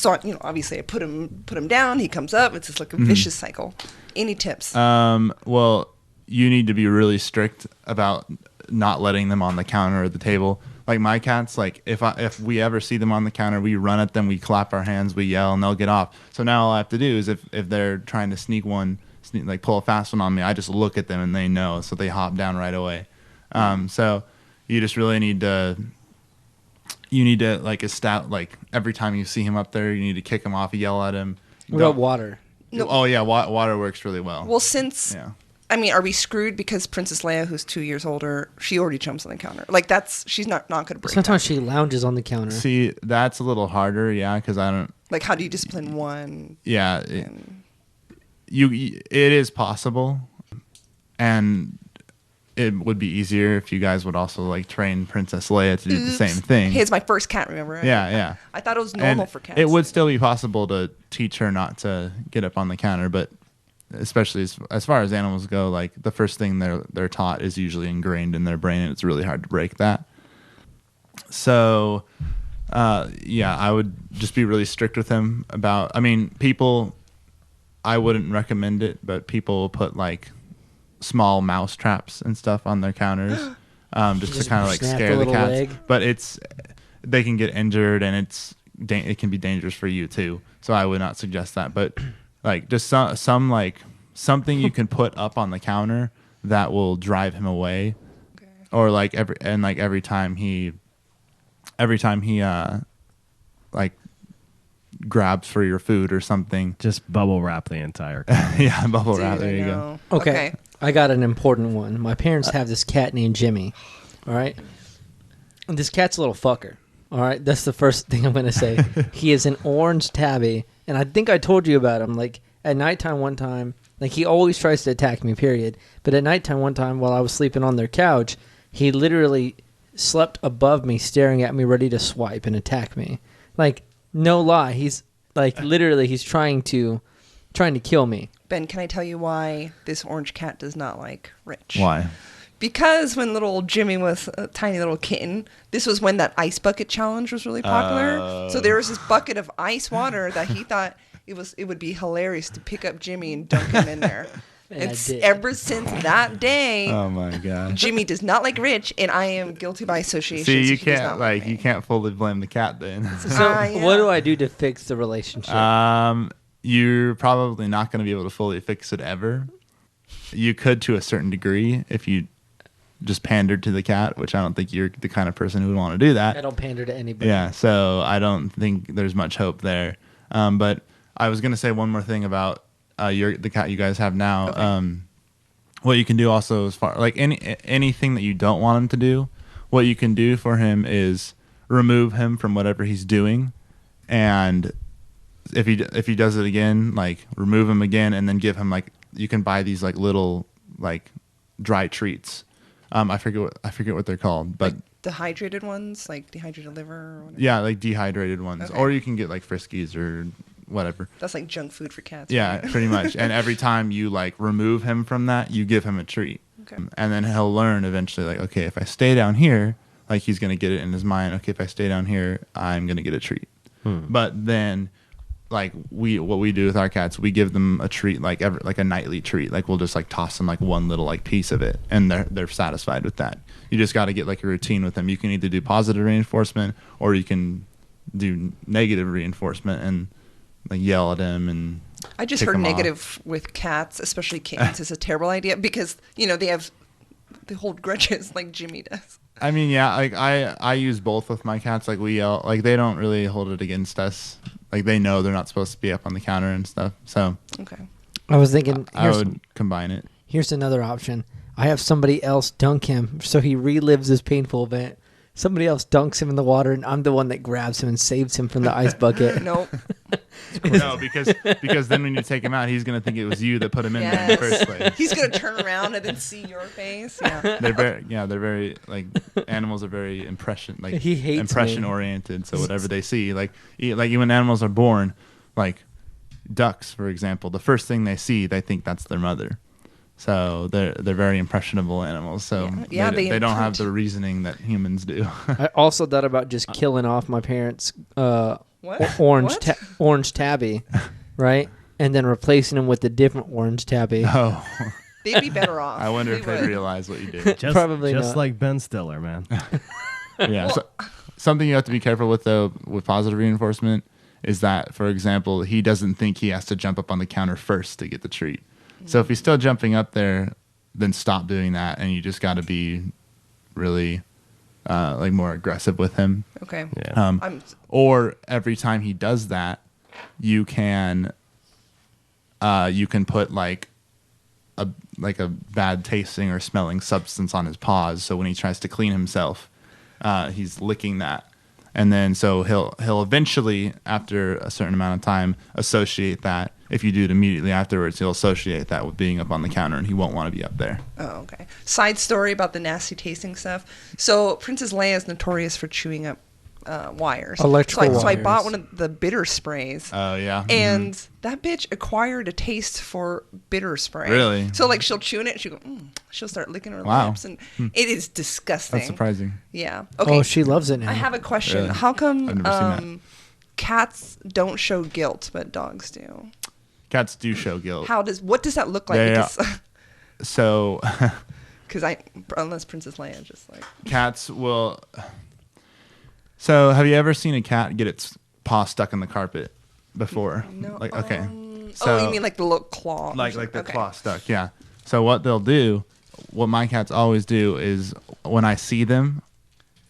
obviously I put him down. He comes up. It's just like a vicious cycle. Any tips? Well, you need to be really strict about not letting them on the counter or the table. Like my cats, like if we ever see them on the counter, we run at them, we clap our hands, we yell, and they'll get off. So now all I have to do is if they're trying to pull a fast one on me, I just look at them and they know, so they hop down right away. So you just really need to like every time you see him up there, you need to kick him off, yell at him. What about water? No. Oh yeah, water works really well. Well, are we screwed because Princess Leia, who's 2 years older, she already jumps on the counter? Like she's not going to break. Sometimes she lounges on the counter. See, that's a little harder, yeah, because I don't. Like, how do you discipline one? Yeah, it is possible, and it would be easier if you guys would also like train Princess Leia to do the same thing. Hey, it's my first cat, remember? Yeah. I thought it was normal for cats. It would still be possible to teach her not to get up on the counter, but especially as far as animals go, like the first thing they're taught is usually ingrained in their brain, and it's really hard to break that. So Yeah, I would just be really strict with him about. I mean, people. I wouldn't recommend it, but people will put like small mouse traps and stuff on their counters, just to kind of like snap scare a the little cats. leg. But they can get injured, and it can be dangerous for you too. So I would not suggest that. But like just some like something you can put up on the counter that will drive him away, or like every time he like grabs for your food or something. Just bubble wrap the entire. Yeah, bubble Dude, wrap. There I you go. know. Okay. I got an important one. My parents have this cat named Jimmy. All right. And this cat's a little fucker. All right. That's the first thing I'm going to say. He is an orange tabby. And I think I told you about him. Like at nighttime one time, like he always tries to attack me, period. But at nighttime one time while I was sleeping on their couch, he literally slept above me, staring at me, ready to swipe and attack me. Like, no lie. He's like literally he's trying to kill me. Ben, can I tell you why this orange cat does not like Rich? Why? Because when little Jimmy was a tiny little kitten, this was when that ice bucket challenge was really popular. So there was this bucket of ice water that he thought it would be hilarious to pick up Jimmy and dunk him in there. And ever since that day, Oh my god. Jimmy does not like Rich, and I am guilty by association. See, so you he does can't not like me. you can't fully blame the cat then. So Yeah. what do I do to fix the relationship? You're probably not going to be able to fully fix it ever. You could to a certain degree if you just pandered to the cat, which I don't think you're the kind of person who would want to do that. I don't pander to anybody. Yeah, so I don't think there's much hope there. But I was going to say one more thing about the cat you guys have now. Okay. What you can do also as far like anything that you don't want him to do, what you can do for him is remove him from whatever he's doing, and if he does it again, like remove him again, and then give him like you can buy these like little like dry treats. I forget what they're called, but Like dehydrated ones, like dehydrated liver or whatever. yeah, like dehydrated ones, Okay. or you can get like Friskies or whatever. That's like junk food for cats. Yeah, right? pretty much. And every time you like remove him from that, you give him a treat. Okay. And then he'll learn eventually, like, okay, if I stay down here, like he's gonna get it in his mind. Okay, if I stay down here, I'm gonna get a treat. But then, like what we do with our cats, we give them a treat like a nightly treat. Like we'll just like toss them like one little like piece of it, and they're satisfied with that. You just got to get like a routine with them. You can either do positive reinforcement or you can do negative reinforcement and like yell at him and. I just tick heard them off. negative with cats, especially kittens, is a terrible idea because they hold grudges like Jimmy does. I mean, yeah, like I use both with my cats. Like we yell, like they don't really hold it against us. Like they know they're not supposed to be up on the counter and stuff. So Okay. I was thinking, I would combine it. here's another option. I have somebody else dunk him so he relives this painful event. Somebody else dunks him in the water, and I'm the one that grabs him and saves him from the ice bucket. Nope. No, because then when you take him out, he's gonna think it was you that put him in there in the first place. He's gonna turn around and then see your face. Yeah. They're very like animals are very impression He hates me. oriented. So whatever they see, like when animals are born, like ducks, for example, the first thing they see, they think that's their mother. So they're very impressionable animals. So Yeah, they don't have imprint. the reasoning that humans do. I also thought about just killing off my parents' What? orange What? orange tabby, right? And then replacing him with a different orange tabby. Oh, They'd be better off. I wonder They if they'd would. realize what you did. Probably just not. like Ben Stiller, man. Yeah. So, something you have to be careful with though with positive reinforcement is that, for example, he doesn't think he has to jump up on the counter first to get the treat. So if he's still jumping up there, then stop doing that, and you just got to be really like more aggressive with him. Okay. Yeah. I'm Or every time he does that, you can put like a bad tasting or smelling substance on his paws. So when he tries to clean himself, he's licking that. And then so he'll eventually, after a certain amount of time, associate that. If you do it immediately afterwards, he'll associate that with being up on the counter, and he won't want to be up there. Oh, okay. Side story about the nasty tasting stuff. So Princess Leia is notorious for chewing up wires. Electrical so I bought wires. one of the bitter sprays. Oh yeah. And that bitch acquired a taste for bitter spray. Really? So like she'll chew in it, she'll start licking her Wow. lips, and it is disgusting. That's surprising. Yeah. Okay. Oh, she loves it now. I have a question. Really? How come I've never seen that. cats don't show guilt but dogs do? Cats do show guilt. What does that look like? They, So Because unless Princess Leia just like cats will. So have you ever seen a cat get its paw stuck in the carpet before? no. Like okay. Oh, you mean like the little claw? Like the Okay. claw stuck, yeah. So what they'll do, what my cats always do is when I see them,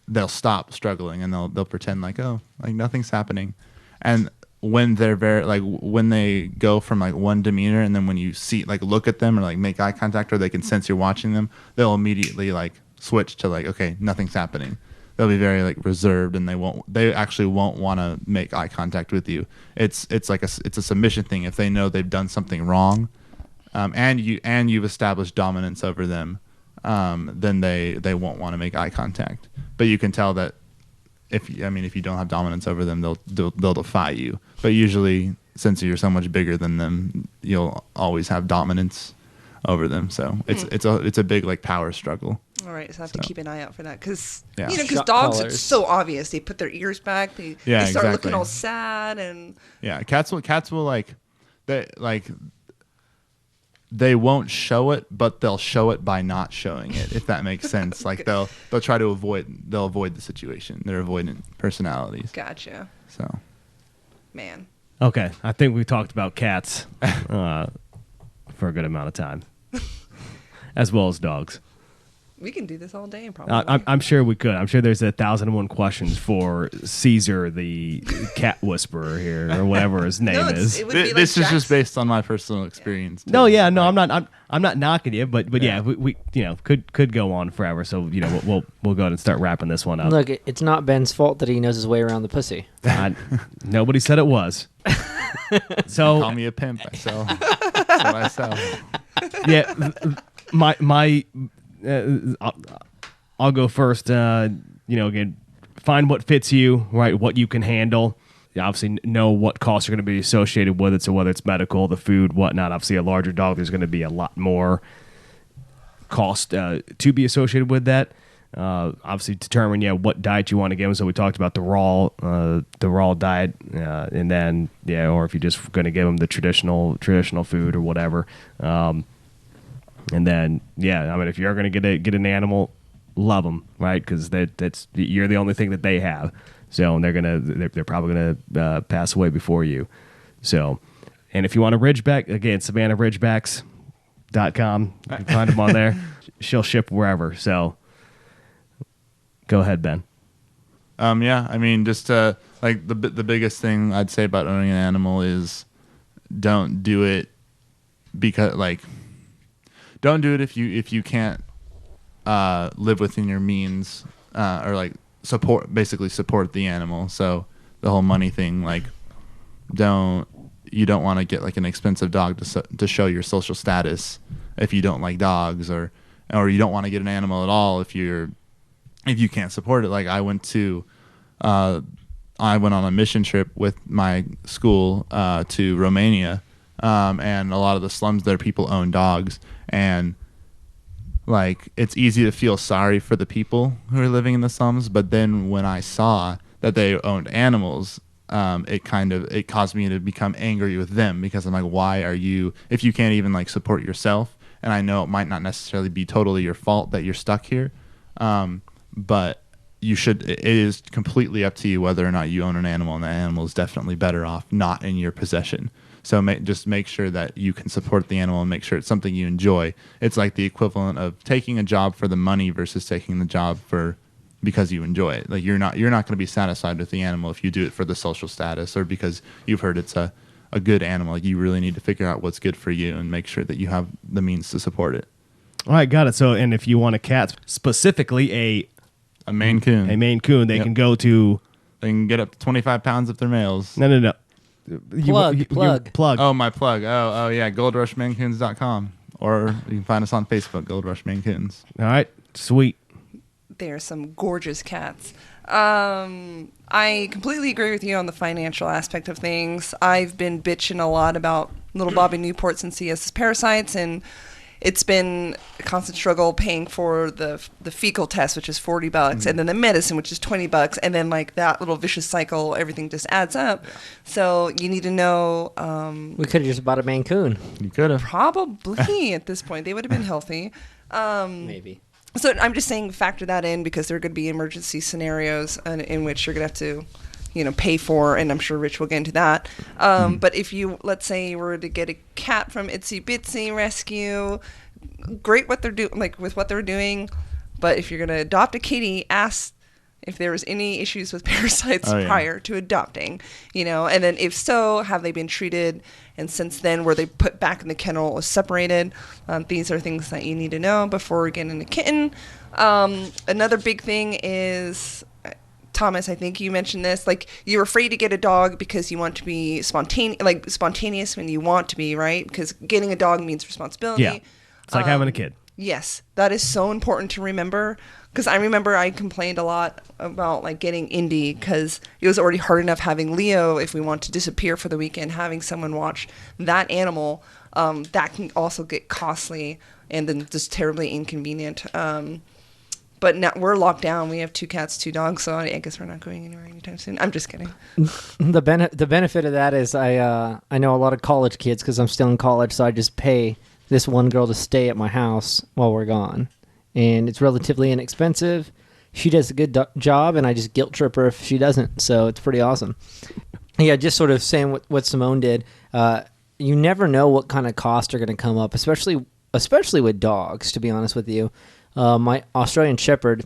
they'll stop struggling and they'll pretend like, oh, like nothing's happening. And when they're when they go from like one demeanor and then when you see like look at them or like make eye contact or they can sense you're watching them, they'll immediately like switch to like, okay, nothing's happening. They'll be very like reserved and they actually won't want to make eye contact with you. It's like it's a submission thing. If they know they've done something wrong, and you've established dominance over them, then they won't want to make eye contact. But you can tell that if you don't have dominance over them, they'll defy you. But usually, since you're so much bigger than them, you'll always have dominance over them. So it's a big like power struggle. All right, so I have to keep an eye out for that because Yeah. Shot dogs, collars. it's so obvious. They put their ears back. They start exactly. looking all sad and Yeah, cats will they won't show it, but they'll show it by not showing it, if that makes sense. Like they'll try to avoid the situation. They're avoidant personalities. gotcha, So man. Okay, I think we talked about cats for a good amount of time, as well as dogs. We can do this all day, probably. I'm sure we could. I'm sure there's 1,001 questions for Caesar, the cat whisperer here, or whatever his name is. It would be like this is Jack's- just based on my personal experience. No, too. yeah, no, I'm not. I'm not knocking you, but yeah, Yeah. we could go on forever. So we'll go ahead and start wrapping this one up. Look, it's not Ben's fault that he knows his way around the pussy. Nobody said it was. So Call me a pimp. I sell. That's what I sell. yeah, my I'll go first. Again, find what fits you, right? What you can handle. You obviously know what costs are going to be associated with it. So whether it's medical, the food, whatnot. Obviously, a larger dog, there's going to be a lot more cost to be associated with that. Obviously, determine what diet you want to give them. So we talked about the raw diet, and then or if you're just going to give them the traditional food or whatever. And then, if you're going to get an animal, love them, right? Because that's you're the only thing that they have. So they're probably gonna pass away before you. So, and if you want a Ridgeback, again, SavannahRidgebacks.com. You can find them on there. She'll ship wherever. So, go ahead, Ben. Just like the biggest thing I'd say about owning an animal is don't do it because don't do it if you can't live within your means or like support the animal. So the whole money thing, like you don't want to get like an expensive dog to show your social status if you don't like dogs, or you don't want to get an animal at all if you can't support it. Like I went on a mission trip with my school to Romania, and a lot of the slums there, people own dogs. And like it's easy to feel sorry for the people who are living in the slums, but then when I saw that they owned animals, it caused me to become angry with them, because I'm like, why are you, if you can't even like support yourself? And I know it might not necessarily be totally your fault that you're stuck here, but it is completely up to you whether or not you own an animal, and that animal is definitely better off not in your possession. So just make sure that you can support the animal and make sure it's something you enjoy. It's like the equivalent of taking a job for the money versus taking the job because you enjoy it. Like you're not going to be satisfied with the animal if you do it for the social status or because you've heard it's a good animal. Like you really need to figure out what's good for you and make sure that you have the means to support it. All right, got it. So, and if you want a cat, specifically a Maine Coon, they can go to. They can get up to 25 pounds if they're males. No. Plug. Oh, my plug. Oh, yeah. GoldRushMaineCoons.com. Or you can find us on Facebook, Gold Rush Maine Coons. All right, sweet. There are some gorgeous cats. I completely agree with you on the financial aspect of things. I've been bitching a lot about little Bobby Newport since he has his parasites, and it's been a constant struggle paying for the fecal test, which is $40, and then the medicine, which is $20, and then like that little vicious cycle, everything just adds up. Yeah. So you need to know. We could have just bought a Maine Coon. You could have. Probably at this point they would have been healthy. Maybe. So I'm just saying factor that in, because there are going to be emergency scenarios in which you're going to have to, pay for, and I'm sure Rich will get into that. But if you, let's say you were to get a cat from Itsy Bitsy Rescue, great what they're doing, like with what they're doing. But if you're going to adopt a kitty, ask if there was any issues with parasites prior to adopting, and then if so, have they been treated? And since then, were they put back in the kennel or separated? These are things that you need to know before getting a kitten. Another big thing is, Thomas, I think you mentioned this, like you're afraid to get a dog because you want to be spontaneous when you want to be, right? Because getting a dog means responsibility. Yeah, it's like having a kid. Yes, that is so important to remember. Because I remember I complained a lot about like getting Indy, because it was already hard enough having Leo if we want to disappear for the weekend. Having someone watch that animal, that can also get costly and then just terribly inconvenient. But now we're locked down. We have 2 cats, 2 dogs, so I guess we're not going anywhere anytime soon. I'm just kidding. The benefit of that is I know a lot of college kids because I'm still in college, so I just pay this one girl to stay at my house while we're gone. And it's relatively inexpensive. She does a good job, and I just guilt trip her if she doesn't. So it's pretty awesome. Yeah, just sort of saying what Simone did. You never know what kind of costs are going to come up, especially with dogs, to be honest with you. My Australian Shepherd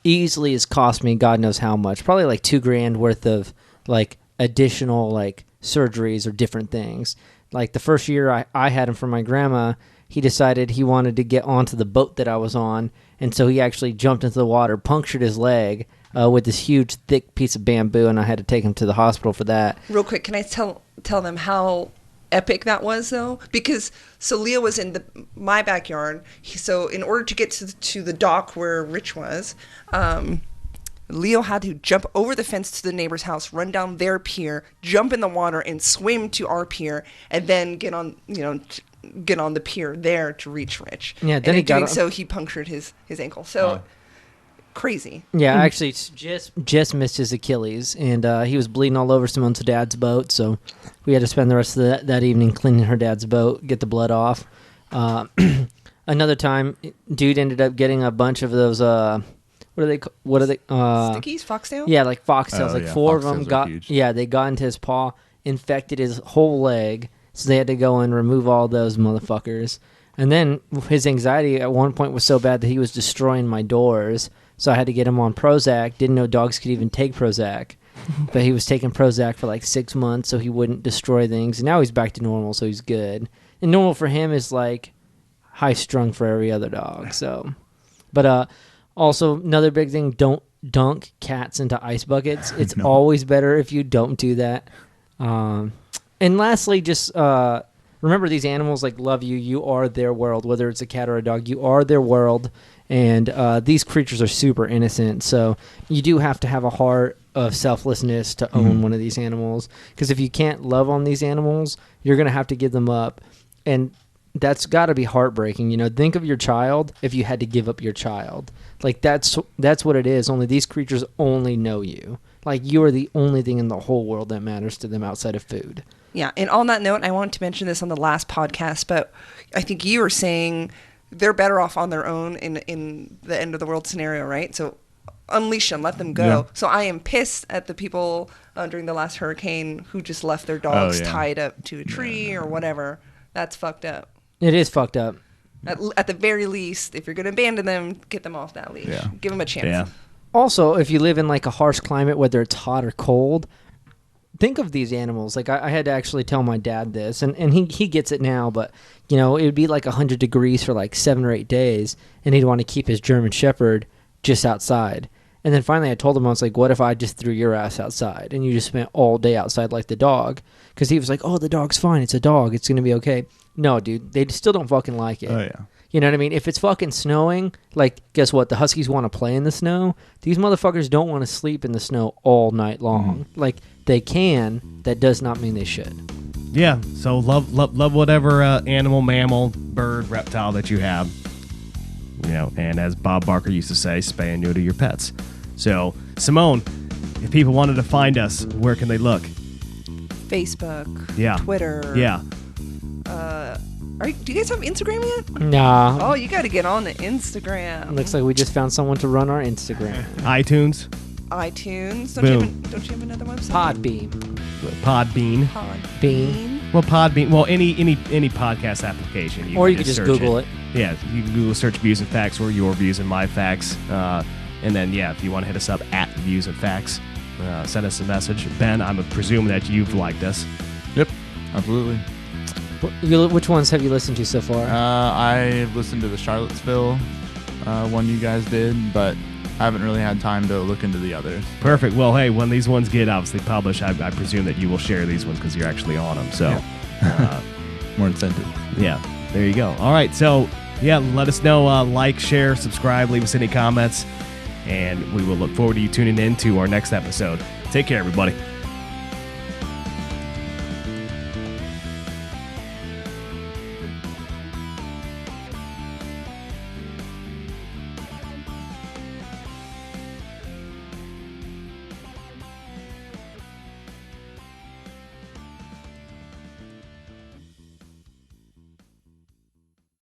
easily has cost me God knows how much. Probably like $2,000 worth of like additional like surgeries or different things. Like the first year I had him for my grandma, he decided he wanted to get onto the boat that I was on, and so he actually jumped into the water, punctured his leg with this huge, thick piece of bamboo, and I had to take him to the hospital for that. Real quick, can I tell them how epic that was, though? Because, so Leo was in my backyard, so in order to get to the dock where Rich was, Leo had to jump over the fence to the neighbor's house, run down their pier, jump in the water, and swim to our pier, and then get on the pier there to reach Rich. Yeah, then and he got so he punctured his ankle. So crazy. Yeah, actually just missed his Achilles, and he was bleeding all over Simone's dad's boat. So we had to spend the rest of that evening cleaning her dad's boat, get the blood off. Another time, dude ended up getting a bunch of those. What are they? Stickies, foxtail. Yeah, like foxtails. Like 4 of them got. Huge. Yeah, they got into his paw, infected his whole leg. So they had to go and remove all those motherfuckers. And then his anxiety at one point was so bad that he was destroying my doors. So I had to get him on Prozac. Didn't know dogs could even take Prozac. But he was taking Prozac for like 6 months so he wouldn't destroy things. And now he's back to normal, so he's good. And normal for him is like high strung for every other dog. So, but also another big thing, don't dunk cats into ice buckets. It's always better if you don't do that. And lastly, just remember these animals like love you. You are their world, whether it's a cat or a dog. You are their world, and these creatures are super innocent. So you do have to have a heart of selflessness to own one of these animals. Because if you can't love on these animals, you're going to have to give them up. And that's got to be heartbreaking. Think of your child if you had to give up your child. Like that's what it is. Only these creatures only know you. Like you are the only thing in the whole world that matters to them outside of food. Yeah, and on that note, I wanted to mention this on the last podcast, but I think you were saying they're better off on their own in the end of the world scenario, right? So unleash them, let them go. Yeah. So I am pissed at the people during the last hurricane who just left their dogs tied up to a tree or whatever. That's fucked up. It is fucked up. At the very least, if you're going to abandon them, get them off that leash. Yeah. Give them a chance. Yeah. Also, if you live in like a harsh climate, whether it's hot or cold, think of these animals. Like I had to actually tell my dad this, and he gets it now, but it would be like 100 degrees for like 7 or 8 days, and he'd want to keep his German Shepherd just outside. And then finally I told him, I was like, what if I just threw your ass outside and you just spent all day outside like the dog? Because he was like, oh, the dog's fine. It's a dog. It's going to be okay. No, dude, they still don't fucking like it. Oh yeah. You know what I mean? If it's fucking snowing, like, guess what? The Huskies want to play in the snow. These motherfuckers don't want to sleep in the snow all night long. Like, they can. That does not mean they should. Yeah, so love whatever animal, mammal, bird, reptile that you have. You know, and as Bob Barker used to say, spay and neuter your pets. So, Simone, if people wanted to find us, where can they look? Facebook. Yeah. Twitter. Yeah. Do you guys have Instagram yet? Nah. Oh, you got to get on the Instagram. Looks like we just found someone to run our Instagram. iTunes, iTunes. Boom. Don't you have another website? Podbean. Podbean. Bean. Well, Podbean. Well, any podcast application. Or you could just search Google it. Yeah, you can Google search Views and Facts or Your Views and My Facts. And then, yeah, if you want to hit us up at Views and Facts, send us a message. Ben, I'm presuming that you've liked us. Yep. Absolutely. Which ones have you listened to so far? I listened to the Charlottesville one you guys did, but I haven't really had time to look into the others. Perfect. Well, hey, when these ones get obviously published, I presume that you will share these ones because you're actually on them. So, More incentive. yeah, there you go. All right. So, yeah, let us know. Like, share, subscribe, leave us any comments, and we will look forward to you tuning in to our next episode. Take care, everybody.